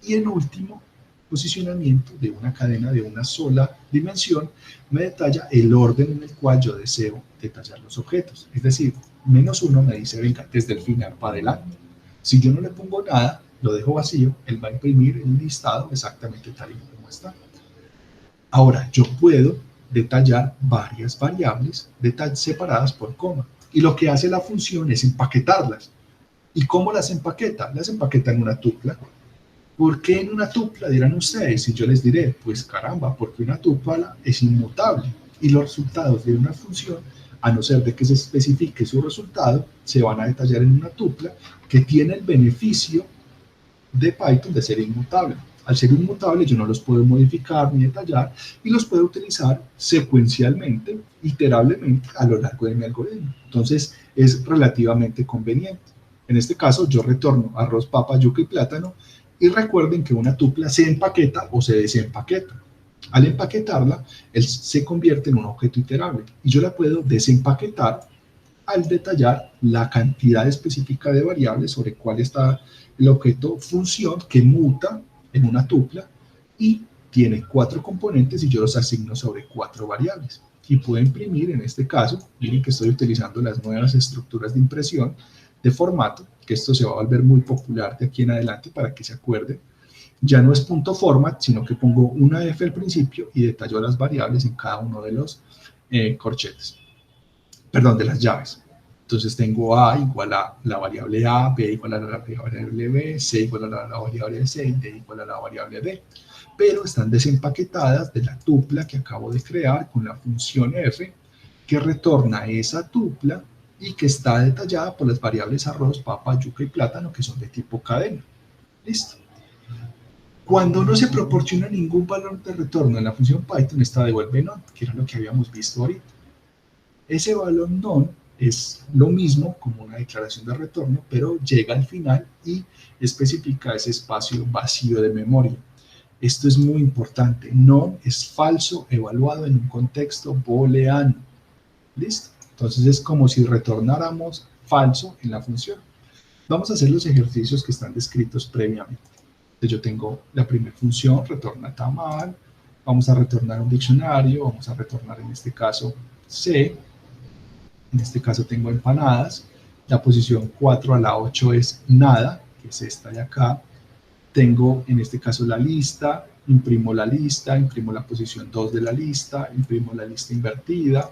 Y en último posicionamiento de una cadena de una sola dimensión me detalla el orden en el cual yo deseo detallar los objetos. Es decir, -1 me dice, venga, desde el final para adelante. Si yo no le pongo nada, lo dejo vacío, él va a imprimir el listado exactamente tal y como está. Ahora, yo puedo detallar varias variables separadas por coma. Y lo que hace la función es empaquetarlas. ¿Y cómo las empaqueta? Las empaqueta en una tupla. ¿Por qué en una tupla dirán ustedes? Y yo les diré, pues caramba, porque una tupla es inmutable y los resultados de una función, a no ser de que se especifique su resultado, se van a detallar en una tupla que tiene el beneficio de Python de ser inmutable. Al ser inmutable yo no los puedo modificar ni detallar y los puedo utilizar secuencialmente, iterablemente a lo largo de mi algoritmo. Entonces es relativamente conveniente. En este caso yo retorno arroz, papa, yuca y plátano y recuerden que una tupla se empaqueta o se desempaqueta. Al empaquetarla, él se convierte en un objeto iterable y yo la puedo desempaquetar al detallar la cantidad específica de variables sobre cuál está el objeto función que muta en una tupla y tiene 4 componentes y yo los asigno sobre 4 variables. Y puedo imprimir, en este caso, miren que estoy utilizando las nuevas estructuras de impresión de formato, que esto se va a volver muy popular de aquí en adelante para que se acuerden. Ya no es punto .format, sino que pongo una F al principio y detallo las variables en cada uno de los corchetes. Perdón, de las llaves. Entonces tengo A igual a la variable A, B igual a la variable B, C igual a la variable C, D igual a la variable D. Pero están desempaquetadas de la tupla que acabo de crear con la función F, que retorna esa tupla y que está detallada por las variables arroz, papa, yuca y plátano, que son de tipo cadena. Listo. Cuando no se proporciona ningún valor de retorno en la función Python, esta devuelve none, que era lo que habíamos visto ahorita. Ese valor none es lo mismo como una declaración de retorno, pero llega al final y especifica ese espacio vacío de memoria. Esto es muy importante. Non es falso evaluado en un contexto booleano. ¿Listo? Entonces es como si retornáramos falso en la función. Vamos a hacer los ejercicios que están descritos previamente. Entonces yo tengo la primera función, retorna tamal. Vamos a retornar un diccionario. Vamos a retornar en este caso C. En este caso tengo empanadas. La posición 4 a la 8 es nada, que es esta de acá. Tengo en este caso la lista, imprimo la posición 2 de la lista, imprimo la lista invertida.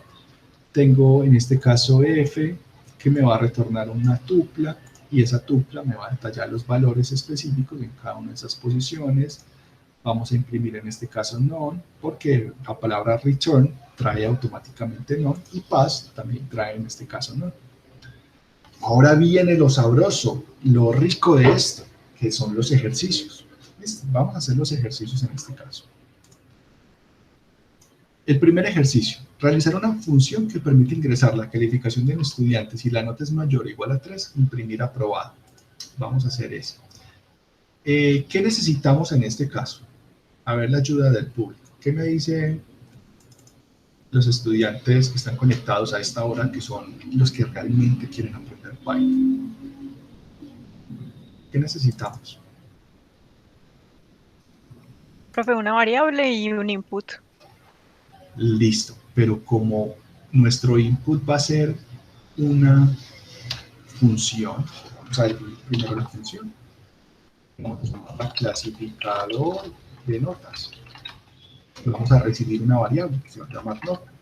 Tengo en este caso F, que me va a retornar una tupla, y esa tupla me va a detallar los valores específicos en cada una de esas posiciones. Vamos a imprimir en este caso non, porque la palabra return trae automáticamente non, y pass también trae en este caso non. Ahora viene lo sabroso, lo rico de esto, que son los ejercicios. ¿Listo? Vamos a hacer los ejercicios en este caso. El primer ejercicio, realizar una función que permite ingresar la calificación de un estudiante. Si la nota es mayor o igual a 3, imprimir aprobado. Vamos a hacer eso. ¿Qué necesitamos en este caso? A ver la ayuda del público. ¿Qué me dicen los estudiantes que están conectados a esta hora, que son los que realmente quieren aprender Python? ¿Qué necesitamos? Profe, una variable y un input. Listo, pero como nuestro input va a ser una función, vamos a ver primero la función. Vamos a clasificador de notas. Vamos a recibir una variable que se va a llamar nota.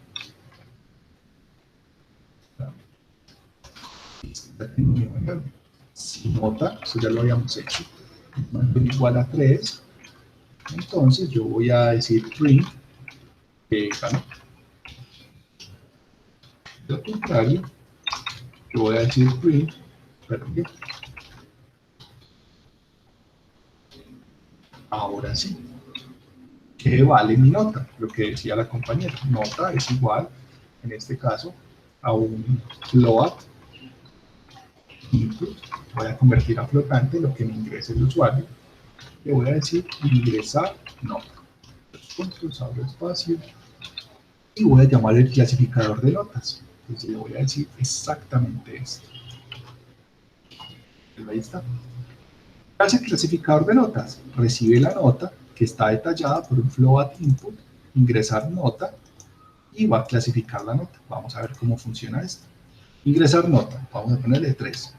Si nota, eso ya lo habíamos hecho, mayor igual a 3, entonces yo voy a decir print que ganó. De lo contrario, yo voy a decir print, perdón. Ahora sí, ¿qué vale mi nota? Lo que decía la compañera, nota es igual, en este caso, a un float input. Voy a convertir a flotante lo que me ingrese el usuario. Le voy a decir ingresar nota. Control, abro espacio. Y voy a llamar el clasificador de notas. Entonces le voy a decir exactamente esto. Ahí está. ¿Qué hace el clasificador de notas? Recibe la nota que está detallada por un float input, ingresar nota, y va a clasificar la nota. Vamos a ver cómo funciona esto. Ingresar nota, vamos a ponerle 3.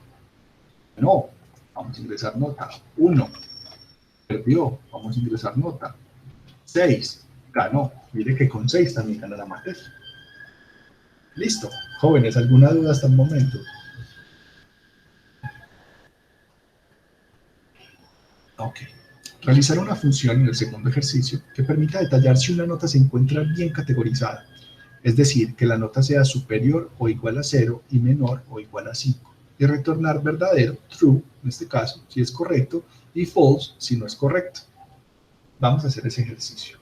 No, vamos a ingresar nota 1. Perdió, vamos a ingresar nota 6. Ganó. Mire que con 6 también gana la materia. Listo. Jóvenes, ¿alguna duda hasta el momento? Ok. Realizar una función en el segundo ejercicio que permita detallar si una nota se encuentra bien categorizada. Es decir, que la nota sea superior o igual a 0 y menor o igual a 5. Y retornar verdadero, true, en este caso, si es correcto, y false, si no es correcto. Vamos a hacer ese ejercicio.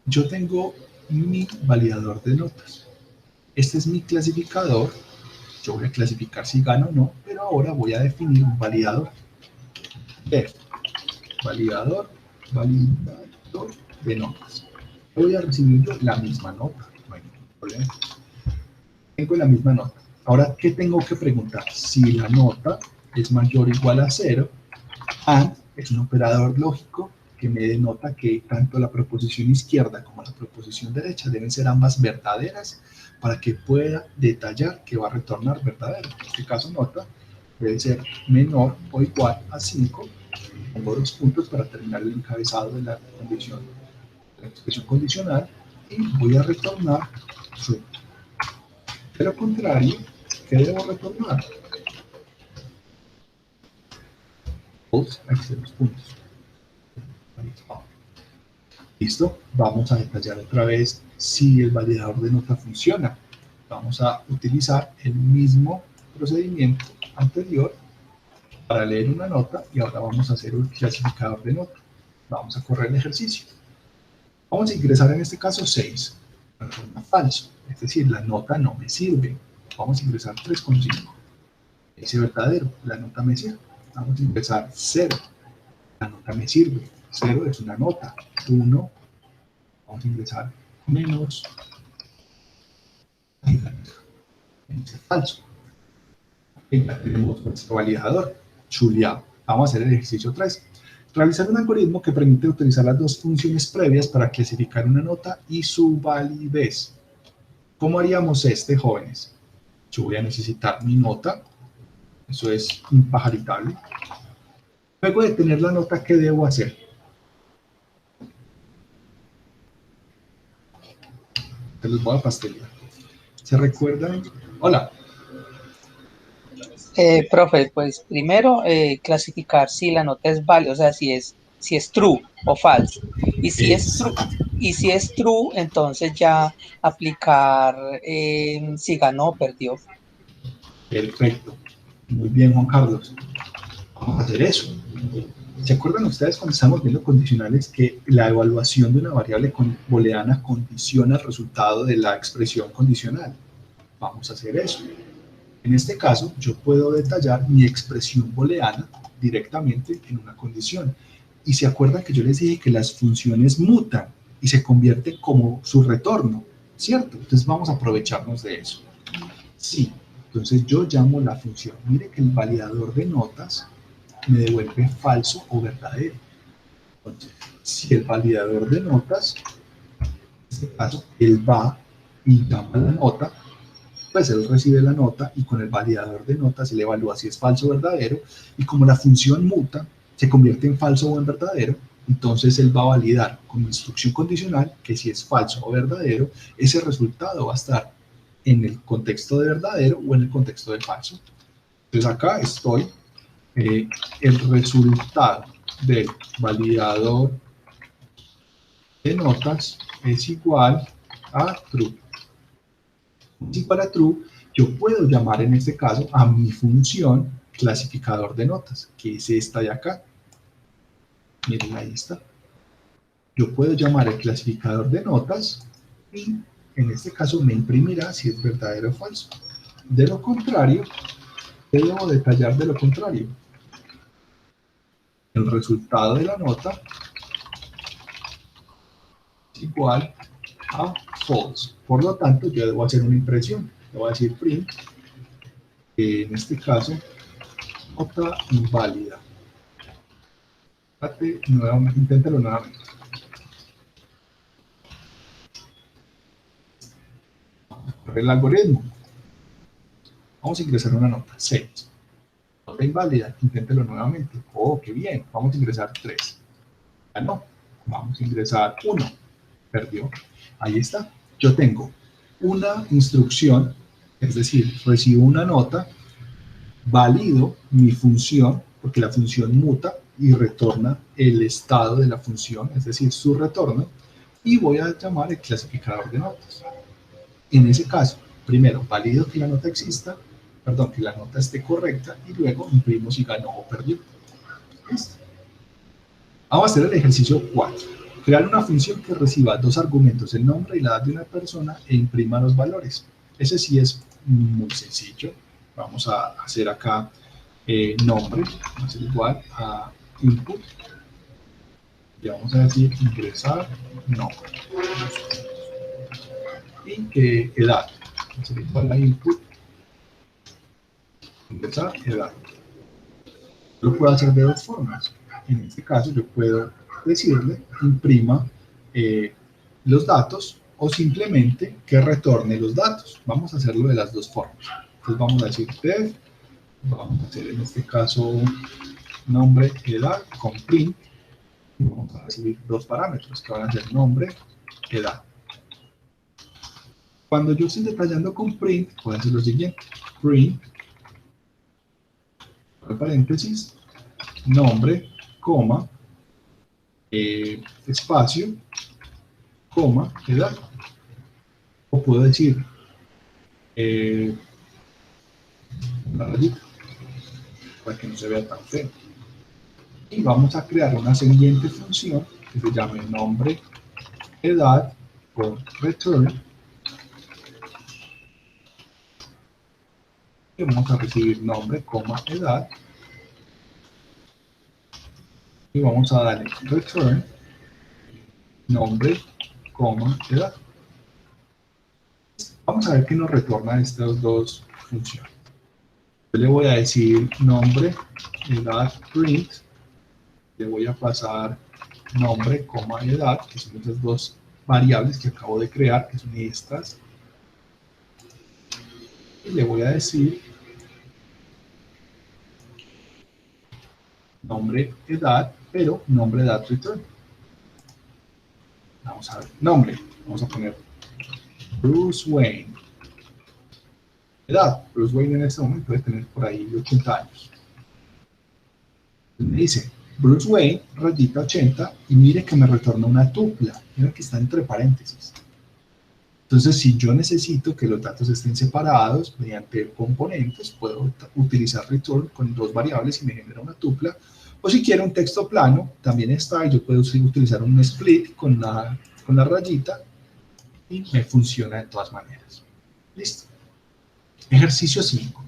Yo tengo mi validador de notas. Este es mi clasificador. Yo voy a clasificar si gano o no, pero ahora voy a definir un validador. Validador de notas. Voy a recibir yo la misma nota, no hay ningún problema. Tengo la misma nota. Ahora, ¿qué tengo que preguntar? Si la nota es mayor o igual a 0, AND es un operador lógico que me denota que tanto la proposición izquierda como la proposición derecha deben ser ambas verdaderas para que pueda detallar que va a retornar verdadero. En este caso, nota debe ser menor o igual a 5. Pongo 2 puntos para terminar el encabezado de la condición, la expresión condicional, y voy a retornar true. De lo contrario, ¿qué debo retornar? False, aquí están los puntos. Listo, vamos a detallar otra vez si el validador de nota funciona. Vamos a utilizar el mismo procedimiento anterior para leer una nota y ahora vamos a hacer un clasificador de nota. Vamos a correr el ejercicio. Vamos a ingresar en este caso 6. retorna falso, es decir, la nota no me sirve. Vamos a ingresar 3,5. Ese verdadero, la nota me sirve. Vamos a ingresar 0, la nota me sirve. 0 es una nota. 1, vamos a ingresar menos. Ese falso. Y ya tenemos nuestro validador, chuleado. Vamos a hacer el ejercicio 3. Realizar un algoritmo que permite utilizar las dos funciones previas para clasificar una nota y su validez. ¿Cómo haríamos este, jóvenes? Yo voy a necesitar mi nota, eso es impajaritable. Luego de tener la nota, ¿qué debo hacer? Te los voy a pastelear. ¿Se recuerdan? Hola. Profe, pues primero clasificar si la nota es válida, o sea, si es true o false. Y si es true, entonces ya aplicar si ganó o perdió. Perfecto. Muy bien, Juan Carlos. Vamos a hacer eso. ¿Se acuerdan ustedes cuando estamos viendo condicionales que la evaluación de una variable booleana condiciona el resultado de la expresión condicional? Vamos a hacer eso. En este caso, yo puedo detallar mi expresión booleana directamente en una condición. Y se acuerdan que yo les dije que las funciones mutan y se convierten como su retorno, ¿cierto? Entonces vamos a aprovecharnos de eso. Sí, entonces yo llamo la función. Mire que el validador de notas me devuelve falso o verdadero. Entonces, si el validador de notas, en este caso, él va y llama la nota, pues él recibe la nota y con el validador de notas se le evalúa si es falso o verdadero, y como la función muta, se convierte en falso o en verdadero, entonces él va a validar con instrucción condicional que si es falso o verdadero, ese resultado va a estar en el contexto de verdadero o en el contexto de falso. Entonces acá estoy, el resultado del validador de notas es igual a true. Si para true, yo puedo llamar en este caso a mi función clasificador de notas, que es esta de acá. Miren, ahí está. Yo puedo llamar el clasificador de notas y en este caso me imprimirá si es verdadero o falso. De lo contrario, ¿qué debo detallar de lo contrario? El resultado de la nota es igual a false. Por lo tanto, yo debo hacer una impresión. Le voy a decir print, en este caso, nota inválida. Inténtalo nuevamente. Vamos a correr el algoritmo. Vamos a ingresar una nota, 6. Nota inválida, inténtelo nuevamente. Oh, qué bien. Vamos a ingresar 3. Ya no. Vamos a ingresar 1. Perdió. Ahí está. Yo tengo una instrucción, es decir, recibo una nota, valido mi función, porque la función muta y retorna el estado de la función, es decir, su retorno, y voy a llamar el clasificador de notas. En ese caso, primero valido que la nota exista, perdón, que la nota esté correcta, y luego imprimo si ganó o perdió. ¿Listo? Vamos a hacer el ejercicio 4. Crear una función que reciba dos argumentos, el nombre y la edad de una persona, e imprima los valores. Ese sí es muy sencillo. Vamos a hacer acá nombre, va a ser igual a input. Y vamos a decir ingresar nombre. Y que edad, va a ser igual a input, ingresar edad. Lo puedo hacer de dos formas. En este caso yo puedo decirle imprima los datos o simplemente que retorne los datos. Vamos a hacerlo de las dos formas. Entonces vamos a decir def, vamos a hacer en este caso nombre, edad con print, y vamos a recibir dos parámetros que van a ser nombre, edad. Cuando yo estoy detallando con print, puedo hacer lo siguiente, print, paréntesis, nombre, coma, espacio, coma, edad. O puedo decir una rayita para que no se vea tan feo. Y vamos a crear una siguiente función que se llame nombre, edad, con return, Y vamos a recibir nombre, coma, edad. Y vamos a darle return, nombre, coma, edad. Vamos a ver qué nos retorna estas dos funciones. Yo le voy a decir nombre, edad, print. Le voy a pasar nombre, coma, edad, que son esas dos variables que acabo de crear, que son estas. Y le voy a decir nombre, edad, pero nombre, edad, return. Vamos a ver, nombre, vamos a poner Bruce Wayne. Edad, Bruce Wayne en este momento debe tener por ahí 80 años. Me dice Bruce Wayne, rayita 80, y mire que me retorna una tupla. Mira que está entre paréntesis. Entonces, si yo necesito que los datos estén separados mediante componentes, puedo utilizar return con dos variables y me genera una tupla. O si quiero un texto plano, también está, y yo puedo utilizar un split con la rayita y me funciona de todas maneras. Listo. Ejercicio 5.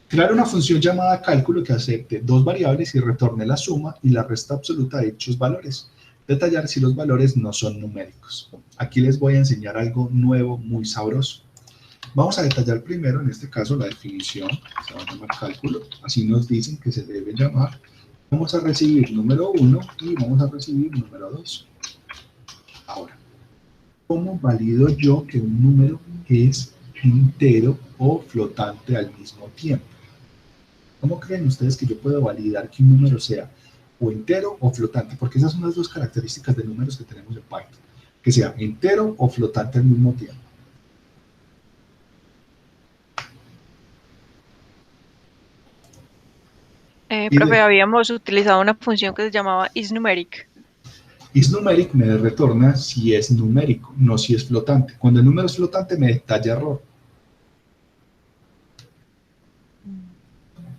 Crear una función llamada cálculo que acepte dos variables y retorne la suma y la resta absoluta de dichos valores. Detallar si los valores no son numéricos. Aquí les voy a enseñar algo nuevo, muy sabroso. Vamos a detallar primero, en este caso, la definición. Se va a llamar cálculo. Así nos dicen que se debe llamar. Vamos a recibir número 1 y vamos a recibir número 2. Ahora, ¿cómo valido yo que un número es entero o flotante al mismo tiempo? ¿Cómo creen ustedes que yo puedo validar que un número sea o entero o flotante? Porque esas son las dos características de números que tenemos en Python. Que sea entero o flotante al mismo tiempo. Profe, habíamos utilizado una función que se llamaba isNumeric. IsNumeric me retorna si es numérico, no si es flotante. Cuando el número es flotante me detalla error.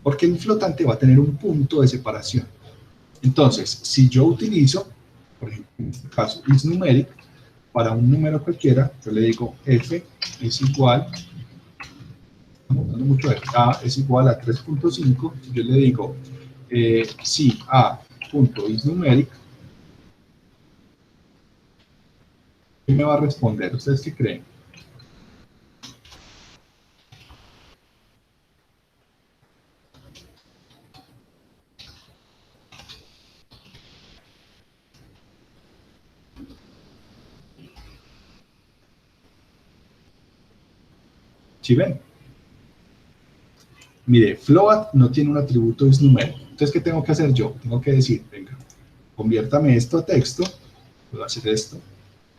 Porque el flotante va a tener un punto de separación. Entonces, si yo utilizo, por ejemplo, en este caso, isNumeric, para un número cualquiera, yo le digo f es igual, estamos dando mucho f, a es igual a 3.5, yo le digo, si a.isNumeric, ¿qué me va a responder? ¿Ustedes qué creen? ¿Sí ven? Mire, float no tiene un atributo isNumeric. Entonces, ¿qué tengo que hacer yo? Tengo que decir, venga, conviértame esto a texto, puedo hacer esto,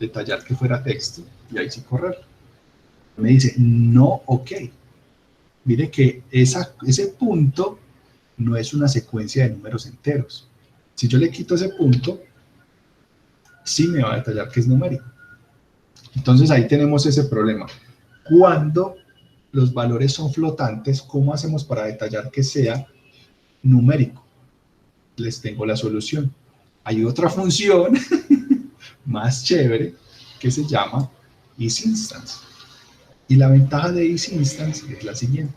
detallar que fuera texto, y ahí sí correr. Me dice, no, ok. Mire que ese punto no es una secuencia de números enteros. Si yo le quito ese punto, sí me va a detallar que es numérico. Entonces ahí tenemos ese problema. Cuando los valores son flotantes, ¿cómo hacemos para detallar que sea numérico? Les tengo la solución. Hay otra función más chévere que se llama isInstance. Y la ventaja de isInstance es la siguiente.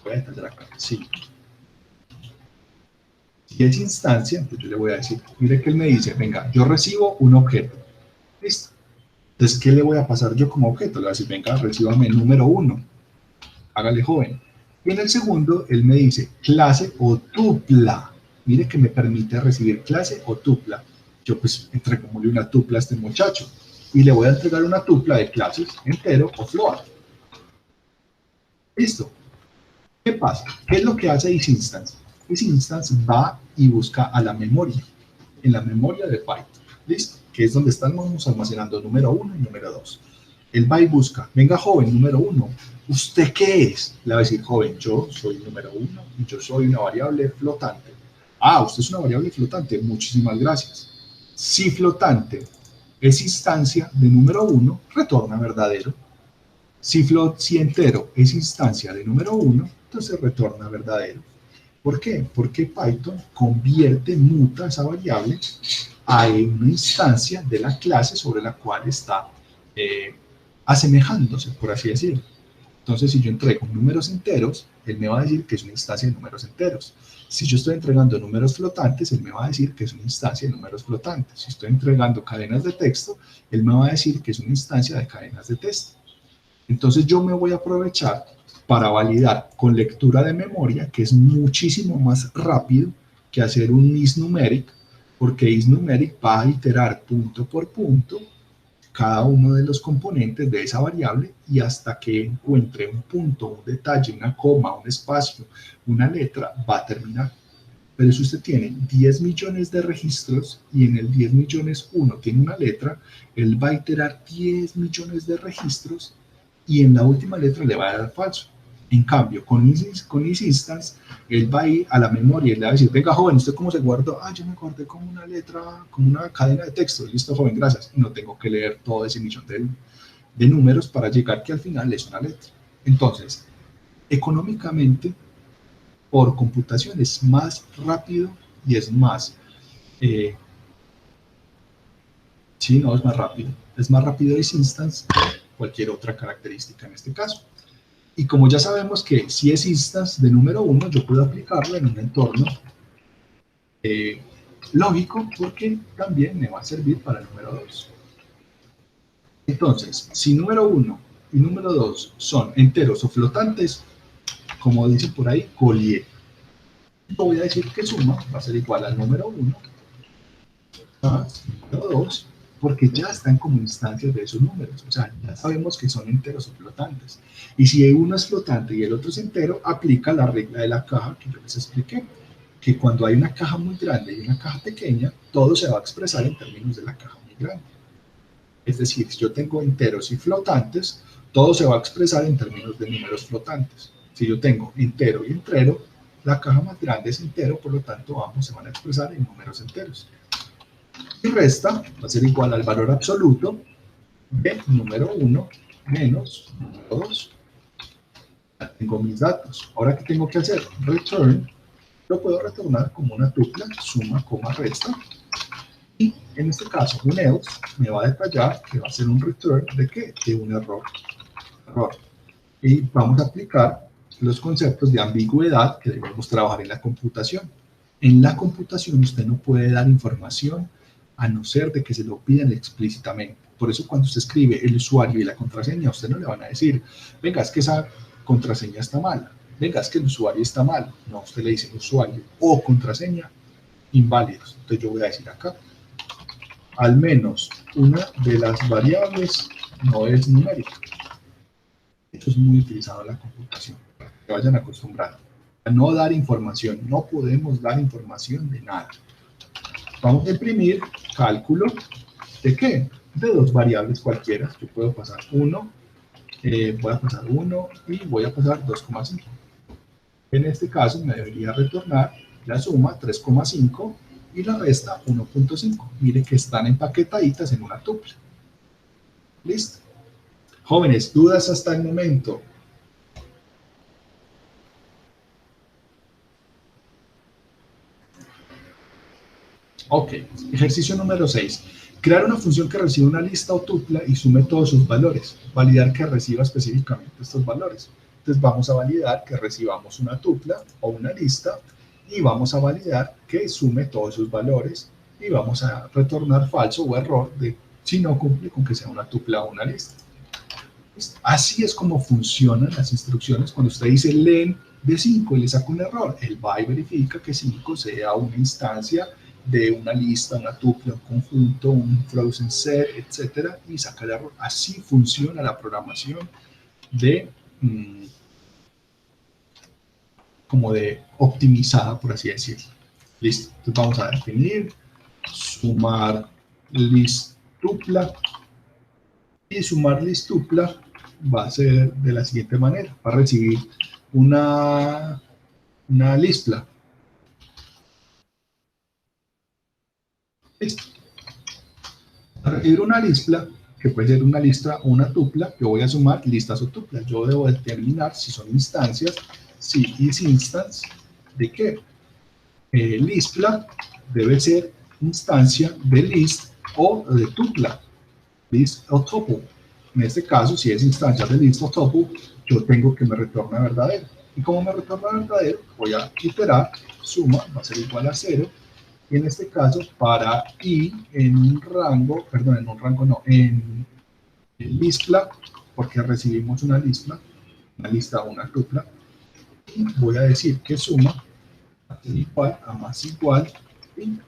Voy a detallar acá. Sí. Si es instancia, entonces yo le voy a decir, mire que él me dice, venga, yo recibo un objeto. Listo. Entonces, ¿qué le voy a pasar yo como objeto? Le voy a decir, venga, recíbame el número 1. Hágale joven. Y en el segundo, él me dice, clase o tupla. Mire que me permite recibir clase o tupla. Yo pues entregámosle una tupla a este muchacho. Y le voy a entregar una tupla de clases entero o float. Listo. ¿Qué pasa? ¿Qué es lo que hace isInstance? isInstance va y busca a la memoria, en la memoria de Python, ¿listo? Que es donde estamos almacenando número 1 y número 2. Él va y busca, venga joven, número 1, ¿usted qué es? Le va a decir, joven, yo soy número 1 y yo soy una variable flotante. Ah, usted es una variable flotante, muchísimas gracias. Si flotante es instancia de número 1, retorna verdadero. Si entero es instancia de número 1, entonces retorna verdadero. ¿Por qué? Porque Python muta esa variable a una instancia de la clase sobre la cual está asemejándose, por así decirlo. Entonces, si yo entrego números enteros, él me va a decir que es una instancia de números enteros. Si yo estoy entregando números flotantes, él me va a decir que es una instancia de números flotantes. Si estoy entregando cadenas de texto, él me va a decir que es una instancia de cadenas de texto. Entonces, yo me voy a aprovechar para validar con lectura de memoria, que es muchísimo más rápido que hacer un isNumeric, porque isNumeric va a iterar punto por punto cada uno de los componentes de esa variable y hasta que encuentre un punto, un detalle, una coma, un espacio, una letra, va a terminar. Pero si usted tiene 10 millones de registros y en el 10 millones uno tiene una letra, él va a iterar 10 millones de registros y en la última letra le va a dar falso. En cambio, con isInstance, él va a ir a la memoria y le va a decir, venga, joven, ¿usted cómo se guardó? Ah, yo me guardé como una letra, como una cadena de texto. Listo, joven, gracias. Y no tengo que leer todo ese millón de números para llegar que al final es una letra. Entonces, económicamente, por computación es más rápido y es más... sí, no, es más rápido. Es más rápido isInstance que cualquier otra característica en este caso. Y como ya sabemos que si es instance de número 1, yo puedo aplicarlo en un entorno lógico, porque también me va a servir para el número 2. Entonces, si número 1 y número 2 son enteros o flotantes, como dice por ahí, Collier, yo voy a decir que suma va a ser igual al número 1 más número 2, porque ya están como instancias de esos números. O sea, ya sabemos que son enteros o flotantes. Y si uno es flotante y el otro es entero, aplica la regla de la caja que yo les expliqué, que cuando hay una caja muy grande y una caja pequeña, todo se va a expresar en términos de la caja muy grande. Es decir, si yo tengo enteros y flotantes, todo se va a expresar en términos de números flotantes. Si yo tengo entero y entero, la caja más grande es entero, por lo tanto ambos se van a expresar en números enteros. Y resta va a ser igual al valor absoluto de número 1 menos número 2. Ya tengo mis datos. Ahora, ¿qué tengo que hacer? Return. Lo puedo retornar como una tupla, suma, coma, resta. Y en este caso, un else me va a detallar que va a ser un return de ¿qué? De un error. Y vamos a aplicar los conceptos de ambigüedad que debemos trabajar en la computación. En la computación usted no puede dar información a no ser de que se lo pidan explícitamente. Por eso cuando usted escribe el usuario y la contraseña, a usted no le van a decir, venga, es que esa contraseña está mal, venga, es que el usuario está mal. No, usted le dice usuario o contraseña inválidos. Entonces yo voy a decir acá, al menos una de las variables no es numérica. Esto es muy utilizado en la computación, para que se vayan acostumbrando. A no dar información, no podemos dar información de nada. Vamos a imprimir cálculo ¿de qué? De dos variables cualquiera. Yo puedo pasar 1, voy a pasar 1 y voy a pasar 2,5. En este caso me debería retornar la suma 3,5 y la resta 1,5. Mire que están empaquetaditas en una tupla. ¿Listo? Jóvenes, ¿dudas hasta el momento? Ok, ejercicio número 6. Crear una función que reciba una lista o tupla y sume todos sus valores. Validar que reciba específicamente estos valores. Entonces vamos a validar que recibamos una tupla o una lista y vamos a validar que sume todos sus valores y vamos a retornar falso o error de si no cumple con que sea una tupla o una lista. Así es como funcionan las instrucciones cuando usted dice len de 5 y le saca un error. Él va y verifica que 5 sea una instancia de una lista, una tupla, un conjunto, un frozen set, etcétera, y saca el error. Así funciona la programación de como de optimizada, por así decirlo. Listo. Entonces vamos a definir sumar list tupla y sumar list tupla va a ser de la siguiente manera. Va a recibir una listla. Listo. Para recibir una listla, que puede ser una lista o una tupla, yo voy a sumar listas o tuplas. Yo debo determinar si son instancias, si es instance de qué. Listla debe ser instancia de list o de tupla, list o tuple. En este caso, si es instancia de list of tuple, yo tengo que me retorna verdadero. Y como me retorna verdadero, voy a iterar, suma va a ser igual a 0. Y en este caso, para i en un rango, perdón, en un rango no, en listla, porque recibimos una listla, una lista o una tupla, y voy a decir que suma va a ser igual a más igual. ¿Y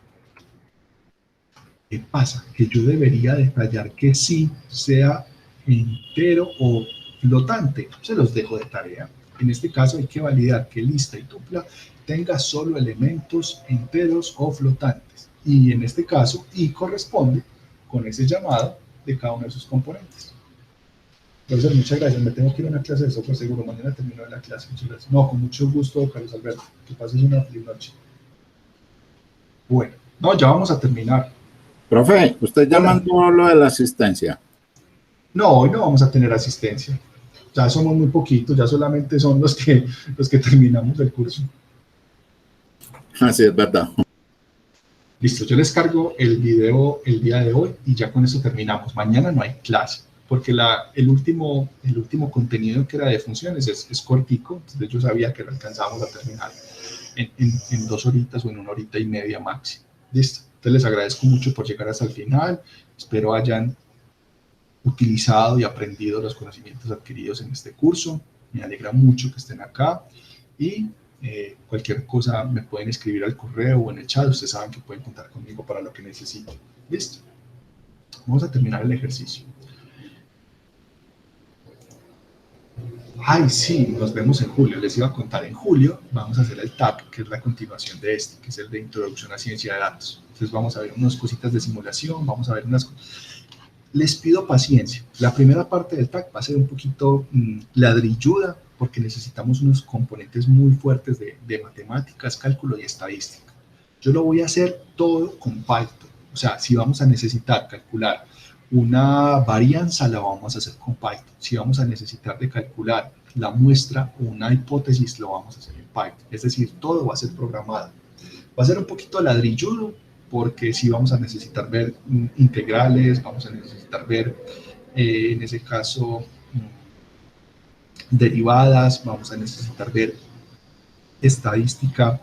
qué pasa? Que yo debería detallar que sí sea entero o flotante. Se los dejo de tarea. En este caso hay que validar que lista y tupla tenga solo elementos enteros o flotantes. Y en este caso, i corresponde con ese llamado de cada uno de sus componentes. Profesor, muchas gracias. Me tengo que ir a una clase de software seguro. Mañana termino la clase. Muchas gracias. No, con mucho gusto, Carlos Alberto. Que pases una feliz noche. Bueno, no, ya vamos a terminar. Profe, usted ya mandó lo de la asistencia. No, hoy no vamos a tener asistencia. Ya somos muy poquitos, ya solamente son los que terminamos el curso. Así es verdad. Listo, yo les cargo el video el día de hoy y ya con eso terminamos. Mañana no hay clase, porque el último contenido que era de funciones es cortico, entonces yo sabía que lo alcanzábamos a terminar en 2 horitas o en 1 horita y media máximo. Listo, entonces les agradezco mucho por llegar hasta el final, espero hayan utilizado y aprendido los conocimientos adquiridos en este curso. Me alegra mucho que estén acá y cualquier cosa me pueden escribir al correo o en el chat. Ustedes saben que pueden contar conmigo para lo que necesiten. Listo. Vamos a terminar el ejercicio. Ay, sí, nos vemos en julio. Les iba a contar, en julio vamos a hacer el TAP, que es la continuación de este, que es el de Introducción a Ciencia de Datos. Entonces vamos a ver unas cositas de simulación, vamos a ver unas cosas. Les pido paciencia. La primera parte del TAC va a ser un poquito ladrilluda porque necesitamos unos componentes muy fuertes de matemáticas, cálculo y estadística. Yo lo voy a hacer todo con Python. O sea, si vamos a necesitar calcular una varianza, la vamos a hacer con Python. Si vamos a necesitar de calcular la muestra o una hipótesis, lo vamos a hacer en Python. Es decir, todo va a ser programado. Va a ser un poquito ladrilludo, porque sí vamos a necesitar ver integrales, vamos a necesitar ver, en ese caso, derivadas, vamos a necesitar ver estadística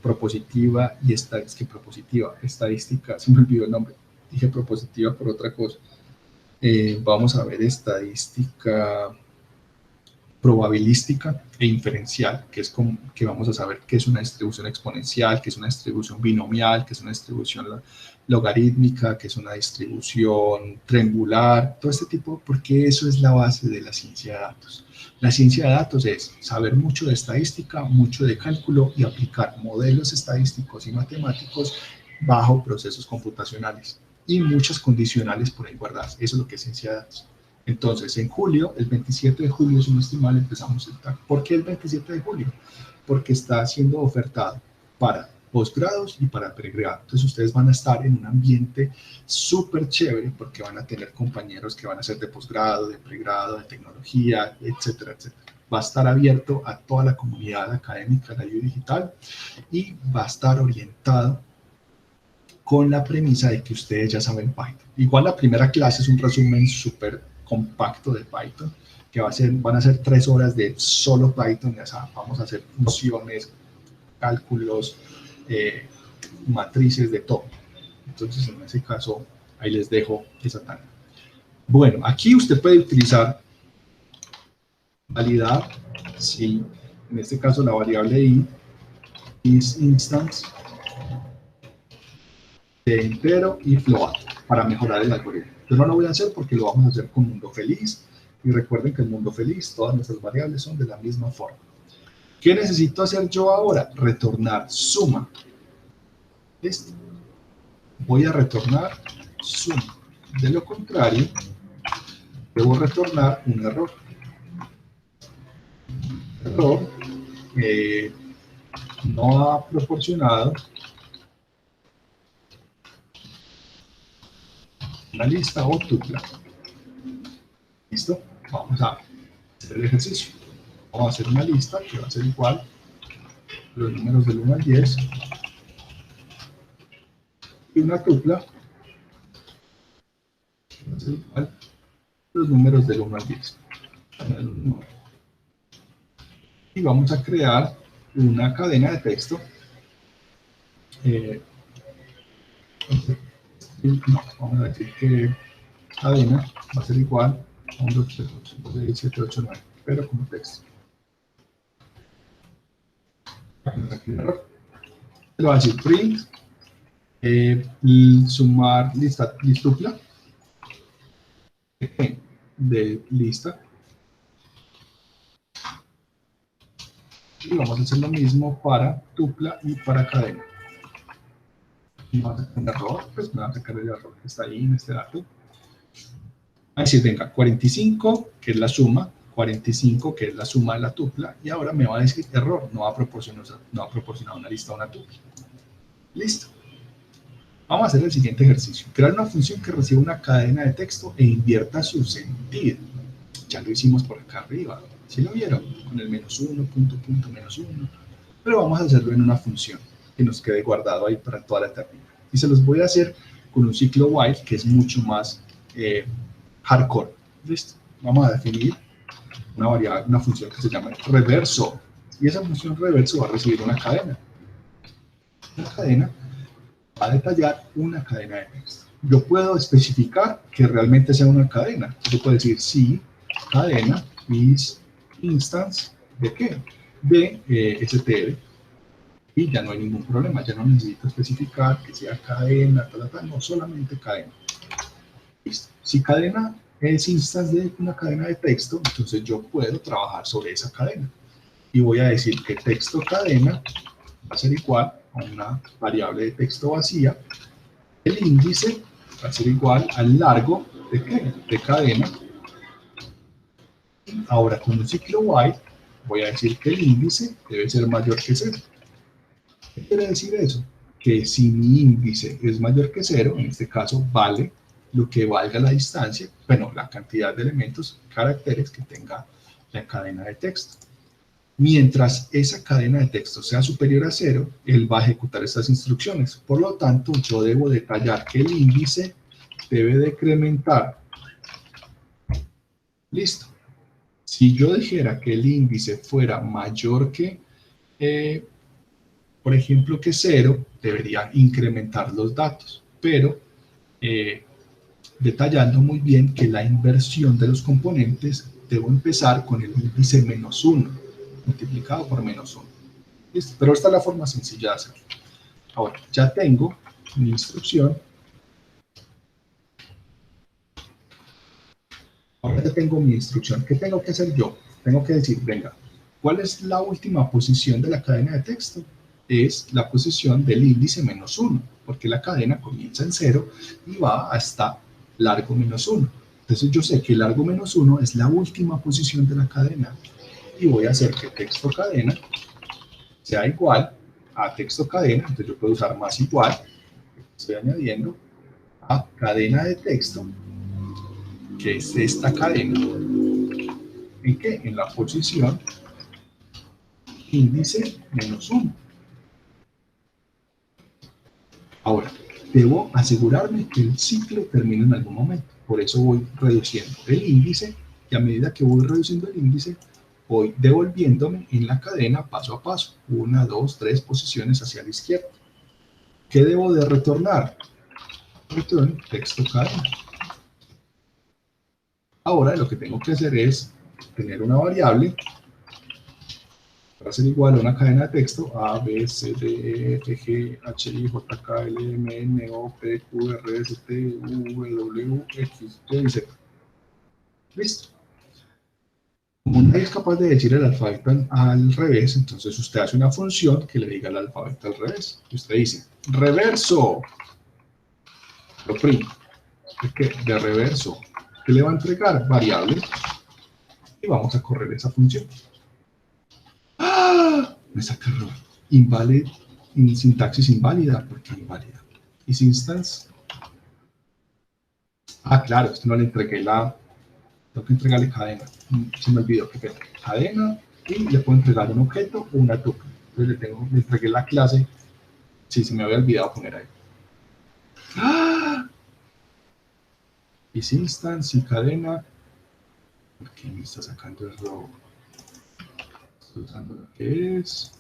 propositiva y estadística, se me olvidó el nombre, dije propositiva por otra cosa. Vamos a ver estadística probabilística e inferencial, que es como que vamos a saber qué es una distribución exponencial, qué es una distribución binomial, qué es una distribución logarítmica, qué es una distribución triangular, todo este tipo, porque eso es la base de la ciencia de datos. La ciencia de datos es saber mucho de estadística, mucho de cálculo y aplicar modelos estadísticos y matemáticos bajo procesos computacionales y muchas condicionales por ahí guardadas. Eso es lo que es ciencia de datos. Entonces, en julio, el 27 de julio, si no estoy mal, empezamos el TAC. ¿Por qué el 27 de julio? Porque está siendo ofertado para posgrados y para pregrado. Entonces, ustedes van a estar en un ambiente súper chévere porque van a tener compañeros que van a ser de posgrado, de pregrado, de tecnología, etcétera, etcétera. Va a estar abierto a toda la comunidad académica de la IU Digital y va a estar orientado con la premisa de que ustedes ya saben Python. Igual la primera clase es un resumen súper compacto de Python, que van a ser 3 horas de solo Python, ya saben, vamos a hacer funciones, cálculos, matrices, de todo. Entonces, en ese caso, ahí les dejo esa tarea. Bueno, aquí usted puede utilizar validar, si en este caso la variable i is instance de entero y float para mejorar el algoritmo. Yo no lo voy a hacer porque lo vamos a hacer con mundo feliz. Y recuerden que en mundo feliz todas nuestras variables son de la misma forma. ¿Qué necesito hacer yo ahora? Retornar suma. ¿Listo? Voy a retornar suma. De lo contrario, debo retornar un error. Error no ha proporcionado una lista o tupla. ¿Listo? Vamos a hacer el ejercicio. Vamos a hacer una lista que va a ser igual a los números del 1 al 10 y una tupla que va a ser igual los números del 1 al 10. Y vamos a crear una cadena de texto. No, vamos a decir que cadena va a ser igual a 1, 2, 3, 4, 5, 6, 7, 8, 9, pero como texto. Le va a decir print, sumar listupla de lista. Y vamos a hacer lo mismo para tupla y para cadena. Me va a sacar un error, pues me va a sacar el error que está ahí en este dato. A decir, venga, 45, que es la suma, 45, que es la suma de la tupla, y ahora me va a decir error, no ha proporcionado una lista o una tupla. Listo. Vamos a hacer el siguiente ejercicio. Crear una función que reciba una cadena de texto e invierta su sentido. Ya lo hicimos por acá arriba. ¿Sí lo vieron? Con el -1, punto, punto, -1. Pero vamos a hacerlo en una función que nos quede guardado ahí para toda la eternidad. Y se los voy a hacer con un ciclo while que es mucho más hardcore. ¿Listo? Vamos a definir una variable, una función que se llama reverso. Y esa función reverso va a recibir una cadena. La cadena va a detallar una cadena de texto. Yo puedo especificar que realmente sea una cadena. Yo puedo decir si cadena is instance de qué? De std. Y ya no hay ningún problema. Ya no necesito especificar que sea cadena, no, solamente cadena. Listo. Si cadena es instance de una cadena de texto, entonces yo puedo trabajar sobre esa cadena. Y voy a decir que texto cadena va a ser igual a una variable de texto vacía. El índice va a ser igual al largo de ¿qué? De cadena. Ahora con un ciclo while voy a decir que el índice debe ser mayor que 0. ¿Qué quiere decir eso? Que si mi índice es mayor que 0, en este caso vale lo que valga la distancia, bueno, la cantidad de elementos, caracteres que tenga la cadena de texto. Mientras esa cadena de texto sea superior a 0, él va a ejecutar estas instrucciones. Por lo tanto, yo debo detallar que el índice debe decrementar. Listo. Si yo dijera que el índice fuera mayor que, por ejemplo, que 0, debería incrementar los datos. Pero detallando muy bien que la inversión de los componentes debo empezar con el índice -1. Multiplicado por -1. ¿Listo? Pero esta es la forma sencilla de hacerlo. Ahora, ya tengo mi instrucción. Ahora ya tengo mi instrucción. ¿Qué tengo que hacer yo? Tengo que decir, venga, ¿cuál es la última posición de la cadena de texto? Es la posición del índice -1, porque la cadena comienza en 0 y va hasta largo -1. Entonces yo sé que largo -1 es la última posición de la cadena. Y voy a hacer que texto cadena sea igual a texto cadena, entonces yo puedo usar más igual, estoy añadiendo, a cadena de texto, que es esta cadena, ¿en qué? En la posición índice -1. Ahora, debo asegurarme que el ciclo termine en algún momento, por eso voy reduciendo el índice, y a medida que voy reduciendo el índice, voy devolviéndome en la cadena paso a paso, 1, 2, 3 posiciones hacia la izquierda. ¿Qué debo de retornar? Return texto cadena. Ahora lo que tengo que hacer es tener una variable para ser igual a una cadena de texto A, B, C, D, E, F, G, H, I, J, K, L, M, N, O, P, Q, R, S, T, U, W, X, Y, Z. Listo. Como nadie es capaz de decir el alfabeto al revés, entonces usted hace una función que le diga el alfabeto al revés. Usted dice, reverso, lo primo, es que de reverso, ¿qué le va a entregar? Variable, y vamos a correr esa función. ¡Ah! Me saca error. Invalid, sintaxis inválida, ¿por qué inválida? ¿Is instance? Ah, claro, esto no le entregué la... Tengo que entregarle cadena. Se me olvidó que tengo cadena y le puedo entregar un objeto o una tupla. Entonces le entregué la clase. Sí, se me había olvidado poner ahí. ¡Ah! Is instance y cadena. ¿Por qué me está sacando error? Estoy usando lo que es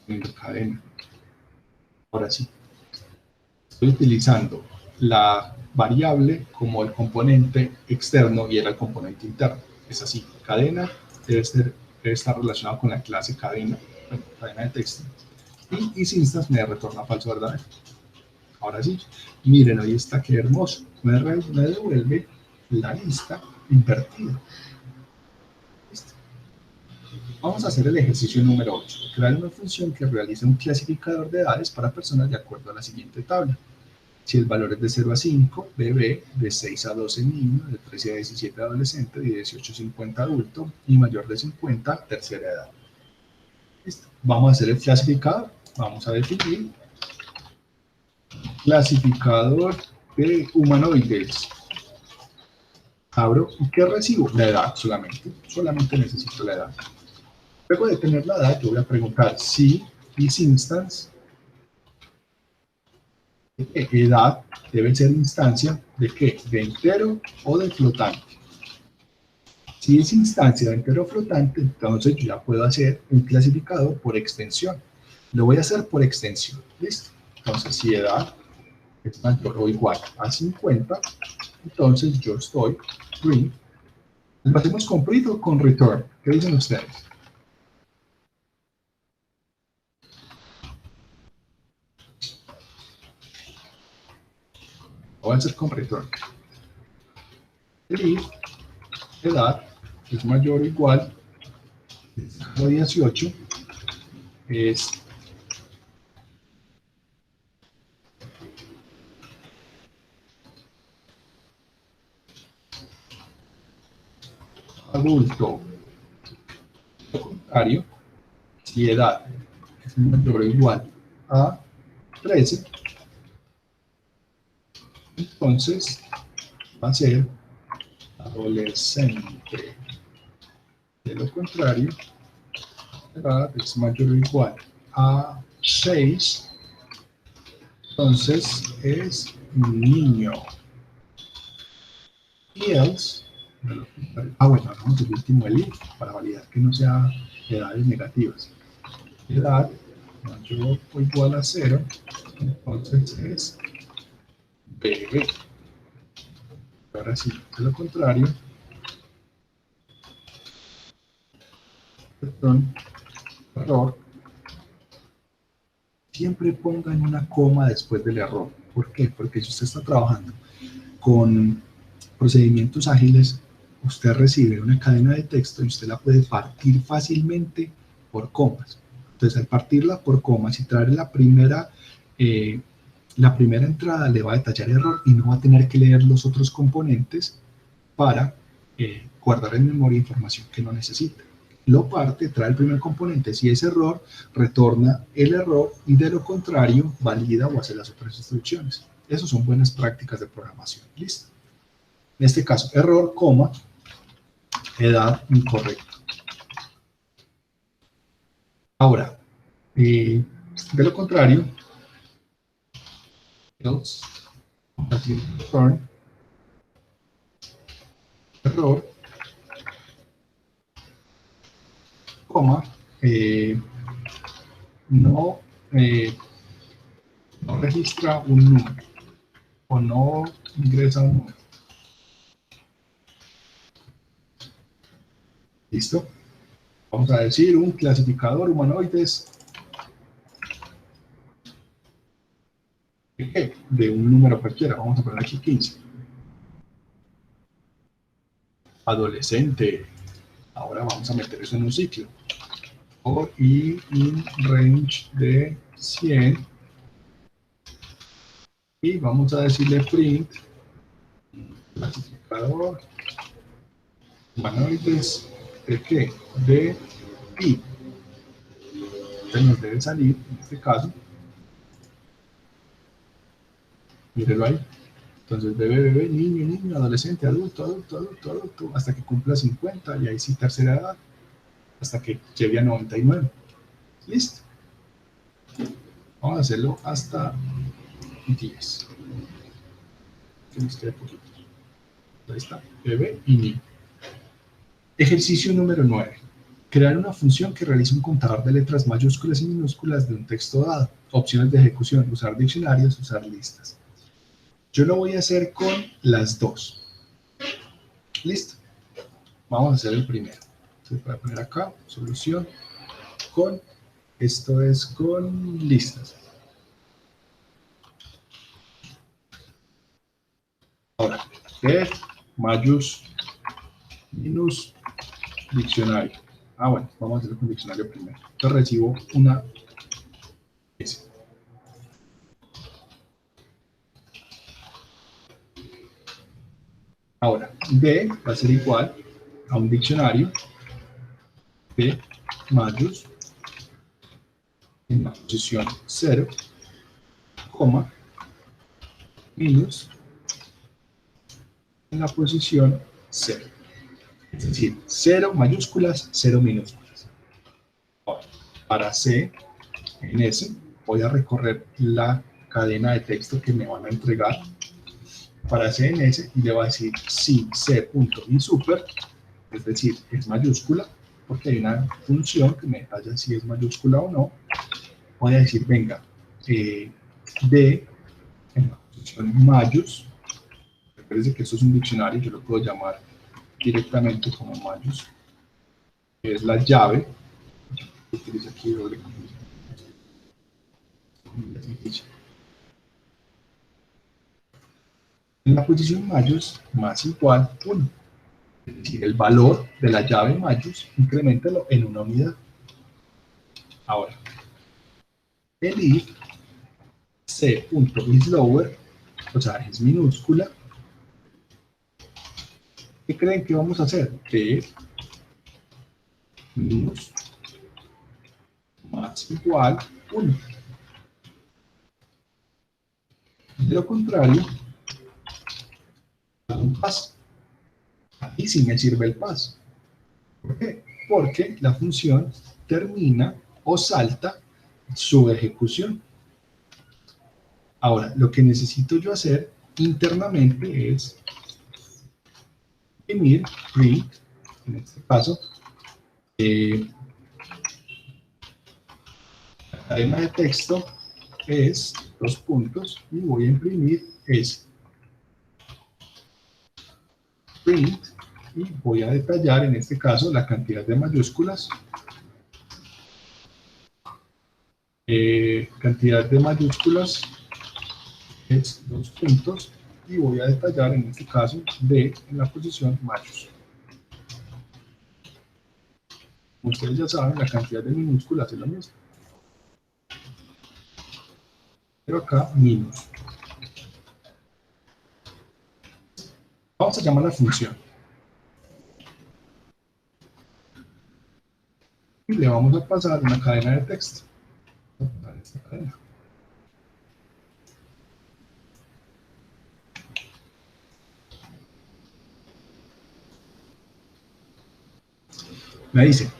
en cadena. Ahora sí, estoy utilizando la variable como el componente externo y era el componente interno. Es así, cadena debe estar relacionado con la clase cadena, bueno, cadena de texto. Y isInstance me retorna falso verdadero. Ahora sí, miren, ahí está, qué hermoso. Me devuelve la lista invertida. ¿Listo? Vamos a hacer el ejercicio número 8. Crear una función que realice un clasificador de edades para personas de acuerdo a la siguiente tabla. Si el valor es de 0 a 5, bebé, de 6 a 12 niño, de 13 a 17 adolescente, de 18 a 50 adulto y mayor de 50 tercera edad. ¿Listo? Vamos a hacer el clasificador. Vamos a definir clasificador de humanoides. Abro, ¿y qué recibo? La edad solamente necesito la edad. Luego de tener la edad, yo voy a preguntar si isInstance edad debe ser instancia de ¿qué? ¿De entero o de flotante? Si es instancia de entero o flotante, entonces yo ya puedo hacer un clasificador por extensión. Lo voy a hacer por extensión, ¿listo? Entonces, si edad es mayor o igual a 50, entonces yo estoy print. ¿Lo hacemos con print o con return? ¿Qué dicen ustedes? Lo voy a hacer con return. El edad es mayor o igual a 18 es adulto. Lo contrario, si edad es mayor o igual a 13, entonces va a ser adolescente. De lo contrario, edad es mayor o igual a 6, entonces es niño. Y else, bueno, no, el último el if, para validar que no sea edades negativas. Edad mayor o igual a 0, entonces es bebé. Ahora sí, de lo contrario, perdón, error, siempre pongan una coma después del error. ¿Por qué? Porque si usted está trabajando con procedimientos ágiles, usted recibe una cadena de texto y usted la puede partir fácilmente por comas. Entonces, al partirla por comas y traer la primera entrada, le va a detallar error y no va a tener que leer los otros componentes para guardar en memoria información que no necesita. Lo parte, trae el primer componente, si es error, retorna el error y de lo contrario, valida o hace las otras instrucciones. Esas son buenas prácticas de programación. ¿Listo? En este caso, error, coma, edad incorrecta. Ahora, de lo contrario, else, return, error, coma, no registra un número o no ingresa un número. ¿Listo? Vamos a decir un clasificador humanoides de un número cualquiera. Vamos a poner aquí 15. Adolescente. Ahora vamos a meter eso en un ciclo. Y in range de 100. Y vamos a decirle print clasificador humanoides de qué? De pi. Entonces nos debe salir, en este caso, mírenlo ahí. Entonces bebé, niño, adolescente, adulto, hasta que cumpla 50 y ahí sí tercera edad, hasta que llegue a 99. Listo. Vamos a hacerlo hasta 10. Que nos quede poquito. Ahí está, bebé y niño. Ejercicio número 9. Crear una función que realice un contador de letras mayúsculas y minúsculas de un texto dado. Opciones de ejecución, usar diccionarios, usar listas. Yo lo voy a hacer con las dos. ¿Listo? Vamos a hacer el primero. Entonces voy a poner acá, solución, con, esto es con listas. Ahora, def, mayús, minus, diccionario. Bueno, vamos a hacerlo con diccionario primero. Entonces recibo una S. Ahora, D va a ser igual a un diccionario de mayús en la posición 0, coma, minus en la posición 0. Es decir, 0 mayúsculas, 0 minúsculas. Ahora, para C, en S, voy a recorrer la cadena de texto que me van a entregar para C en S y le voy a decir si C.ISuper, es decir, es mayúscula, porque hay una función que me detalla si es mayúscula o no. Voy a decir, venga, D en la posición mayús, recuerden que esto es un diccionario, yo lo puedo llamar directamente como mayús, que es la llave. Utilizo aquí doble comilla. En la posición mayús más igual 1. Es decir, el valor de la llave mayús, increméntalo en una unidad. Ahora, el if c.isLower, o sea, es minúscula. ¿Qué creen que vamos a hacer? Que minus más igual 1. De lo contrario, un paso. Aquí sí me sirve el paso. ¿Por qué? Porque la función termina o salta su ejecución. Ahora, lo que necesito yo hacer internamente es imprimir print, en este caso, la cadena de texto es 2 puntos y voy a imprimir es print y voy a detallar en este caso la cantidad de mayúsculas. Cantidad de mayúsculas es 2 puntos y voy a detallar en este caso D en la posición mayús. Como ustedes ya saben, la cantidad de minúsculas es la misma. Pero acá minus. Vamos a llamar la función. Y le vamos a pasar una cadena de texto. Esta cadena. Me dice,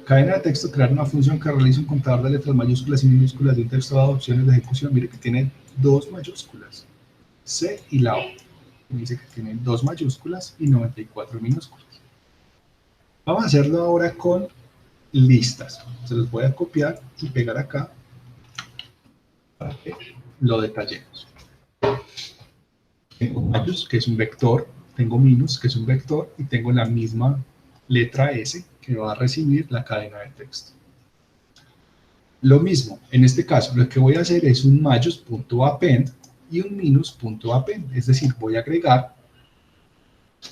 cadena de texto, crear una función que realice un contador de letras mayúsculas y minúsculas de un texto dado opciones de ejecución. Mire que tiene 2 mayúsculas, C y la O. Me dice que tiene 2 mayúsculas y 94 minúsculas. Vamos a hacerlo ahora con listas. Se los voy a copiar y pegar acá para que lo detallemos. Tengo mayús, que es un vector, tengo minus, que es un vector, y tengo la misma letra S que va a recibir la cadena de texto. Lo mismo, en este caso, lo que voy a hacer es un mayús.append y un minus.append, es decir, voy a agregar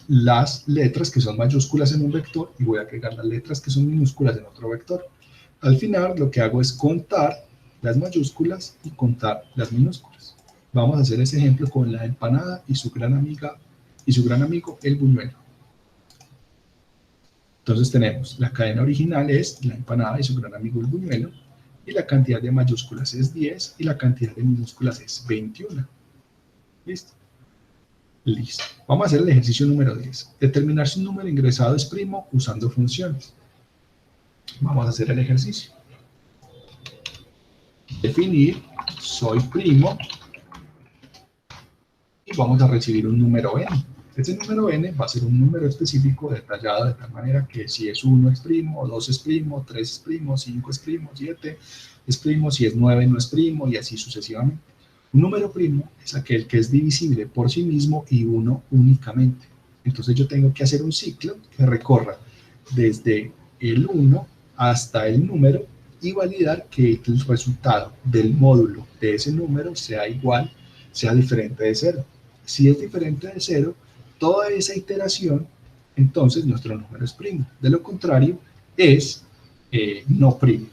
las letras que son mayúsculas en un vector y voy a agregar las letras que son minúsculas en otro vector. Al final, lo que hago es contar las mayúsculas y contar las minúsculas. Vamos a hacer ese ejemplo con la empanada y su gran amiga y su gran amigo, el buñuelo. Entonces tenemos, la cadena original es la empanada y su gran amigo el buñuelo, y la cantidad de mayúsculas es 10 y la cantidad de minúsculas es 21. ¿Listo? Listo. Vamos a hacer el ejercicio número 10. Determinar si un número ingresado es primo usando funciones. Vamos a hacer el ejercicio. Definir soy primo y vamos a recibir un número n. Ese número n va a ser un número específico detallado de tal manera que si es 1 es primo, 2 es primo, 3 es primo, 5 es primo, 7 es primo, si es 9 no es primo y así sucesivamente. Un número primo es aquel que es divisible por sí mismo y 1 únicamente. Entonces yo tengo que hacer un ciclo que recorra desde el 1 hasta el número y validar que el resultado del módulo de ese número sea igual, sea diferente de 0. Si es diferente de 0, toda esa iteración, entonces nuestro número es primo. De lo contrario, es no primo.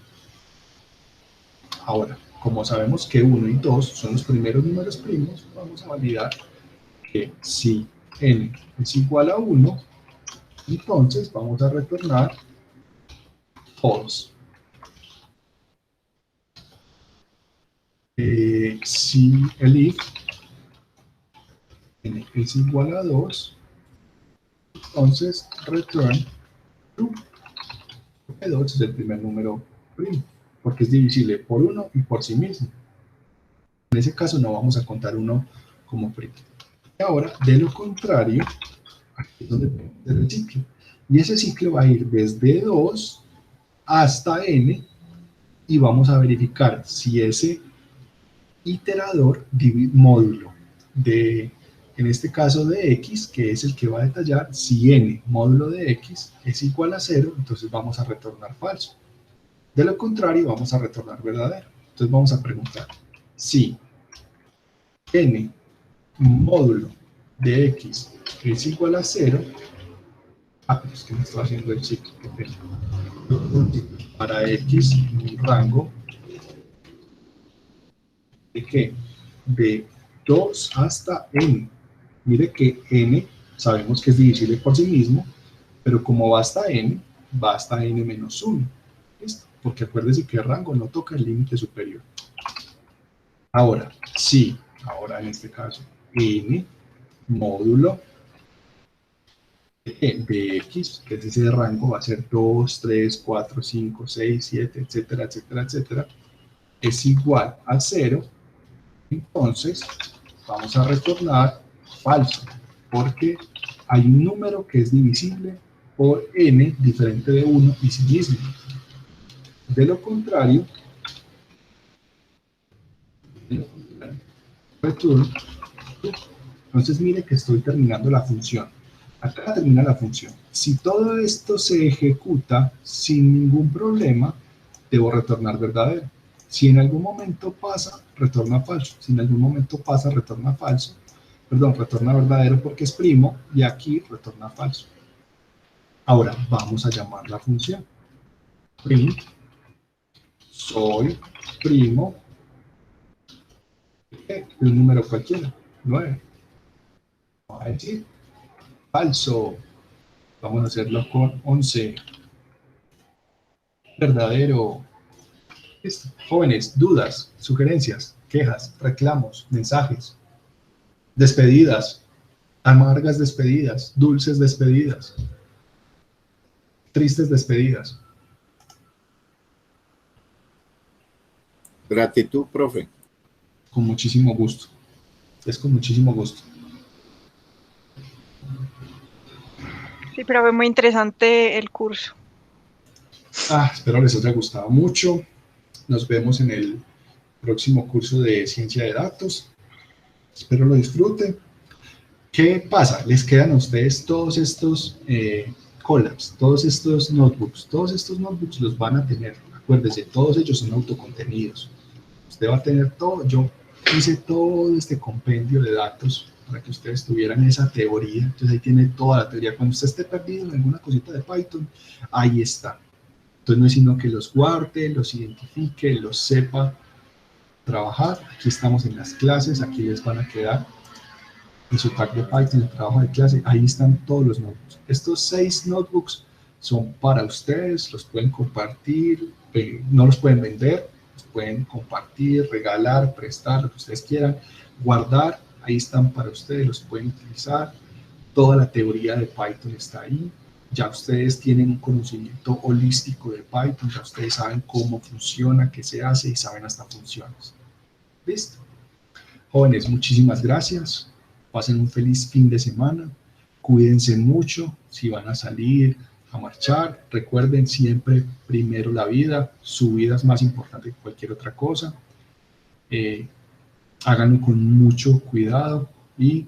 Ahora, como sabemos que 1 y 2 son los primeros números primos, vamos a validar que si n es igual a 1, entonces vamos a retornar false. Si el if n es igual a 2, entonces return true, porque 2 es el primer número primo, porque es divisible por 1 y por sí mismo. En ese caso no vamos a contar 1 como primo. Y ahora, de lo contrario, aquí es donde tenemos el ciclo. Y ese ciclo va a ir desde 2 hasta n y vamos a verificar si ese iterador módulo de, en este caso de x, que es el que va a detallar, si n módulo de x es igual a 0, entonces vamos a retornar falso. De lo contrario, vamos a retornar verdadero. Entonces vamos a preguntar si n módulo de x es igual a 0, pero es que me estoy haciendo el ciclo, para x un rango de ¿qué? De 2 hasta n. Mire que n sabemos que es divisible por sí mismo, pero como va hasta n menos 1. ¿Listo? Porque acuérdense que el rango no toca el límite superior. Ahora, sí, ahora en este caso, n módulo de x, que es ese rango, va a ser 2, 3, 4, 5, 6, 7, etcétera, etcétera, etcétera, es igual a 0, entonces vamos a retornar falso, porque hay un número que es divisible por n diferente de 1 y sí mismo. De lo contrario, return. Entonces mire que estoy terminando la función. Acá termina la función. Si todo esto se ejecuta sin ningún problema, debo retornar verdadero. Si en algún momento pasa, retorna falso. Si en algún momento pasa, retorna falso. Perdón, retorna verdadero porque es primo y aquí retorna falso. Ahora vamos a llamar la función. Print soy primo de un número cualquiera, 9. Vamos a decir falso. Vamos a hacerlo con 11. Verdadero. Listo. Jóvenes, dudas, sugerencias, quejas, reclamos, mensajes, despedidas, amargas despedidas, dulces despedidas, tristes despedidas. Gratitud, profe. Con muchísimo gusto. Es con muchísimo gusto. Sí, pero fue muy interesante el curso. Espero les haya gustado mucho. Nos vemos en el próximo curso de Ciencia de Datos. Espero lo disfruten. ¿Qué pasa? Les quedan a ustedes todos estos collabs, todos estos notebooks. Todos estos notebooks los van a tener. Acuérdense, todos ellos son autocontenidos. Usted va a tener todo. Yo hice todo este compendio de datos para que ustedes tuvieran esa teoría. Entonces ahí tiene toda la teoría. Cuando usted esté perdido en alguna cosita de Python, ahí está. Entonces no es sino que los guarde, los identifique, los sepa trabajar. Aquí estamos en las clases, aquí les van a quedar en su tag de Python, el trabajo de clase, ahí están todos los notebooks. Estos 6 notebooks son para ustedes, los pueden compartir, no los pueden vender, los pueden compartir, regalar, prestar, lo que ustedes quieran, guardar, ahí están para ustedes, los pueden utilizar. Toda la teoría de Python está ahí. Ya ustedes tienen un conocimiento holístico de Python, ya ustedes saben cómo funciona, qué se hace y saben hasta funciones. ¿Listo? Jóvenes, muchísimas gracias. Pasen un feliz fin de semana. Cuídense mucho si van a salir, a marchar. Recuerden siempre primero la vida. Su vida es más importante que cualquier otra cosa. Háganlo con mucho cuidado y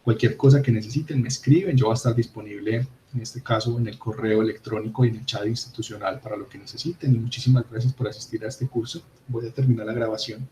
cualquier cosa que necesiten me escriben. Yo voy a estar disponible en este caso en el correo electrónico y en el chat institucional para lo que necesiten. Y muchísimas gracias por asistir a este curso. Voy a terminar la grabación.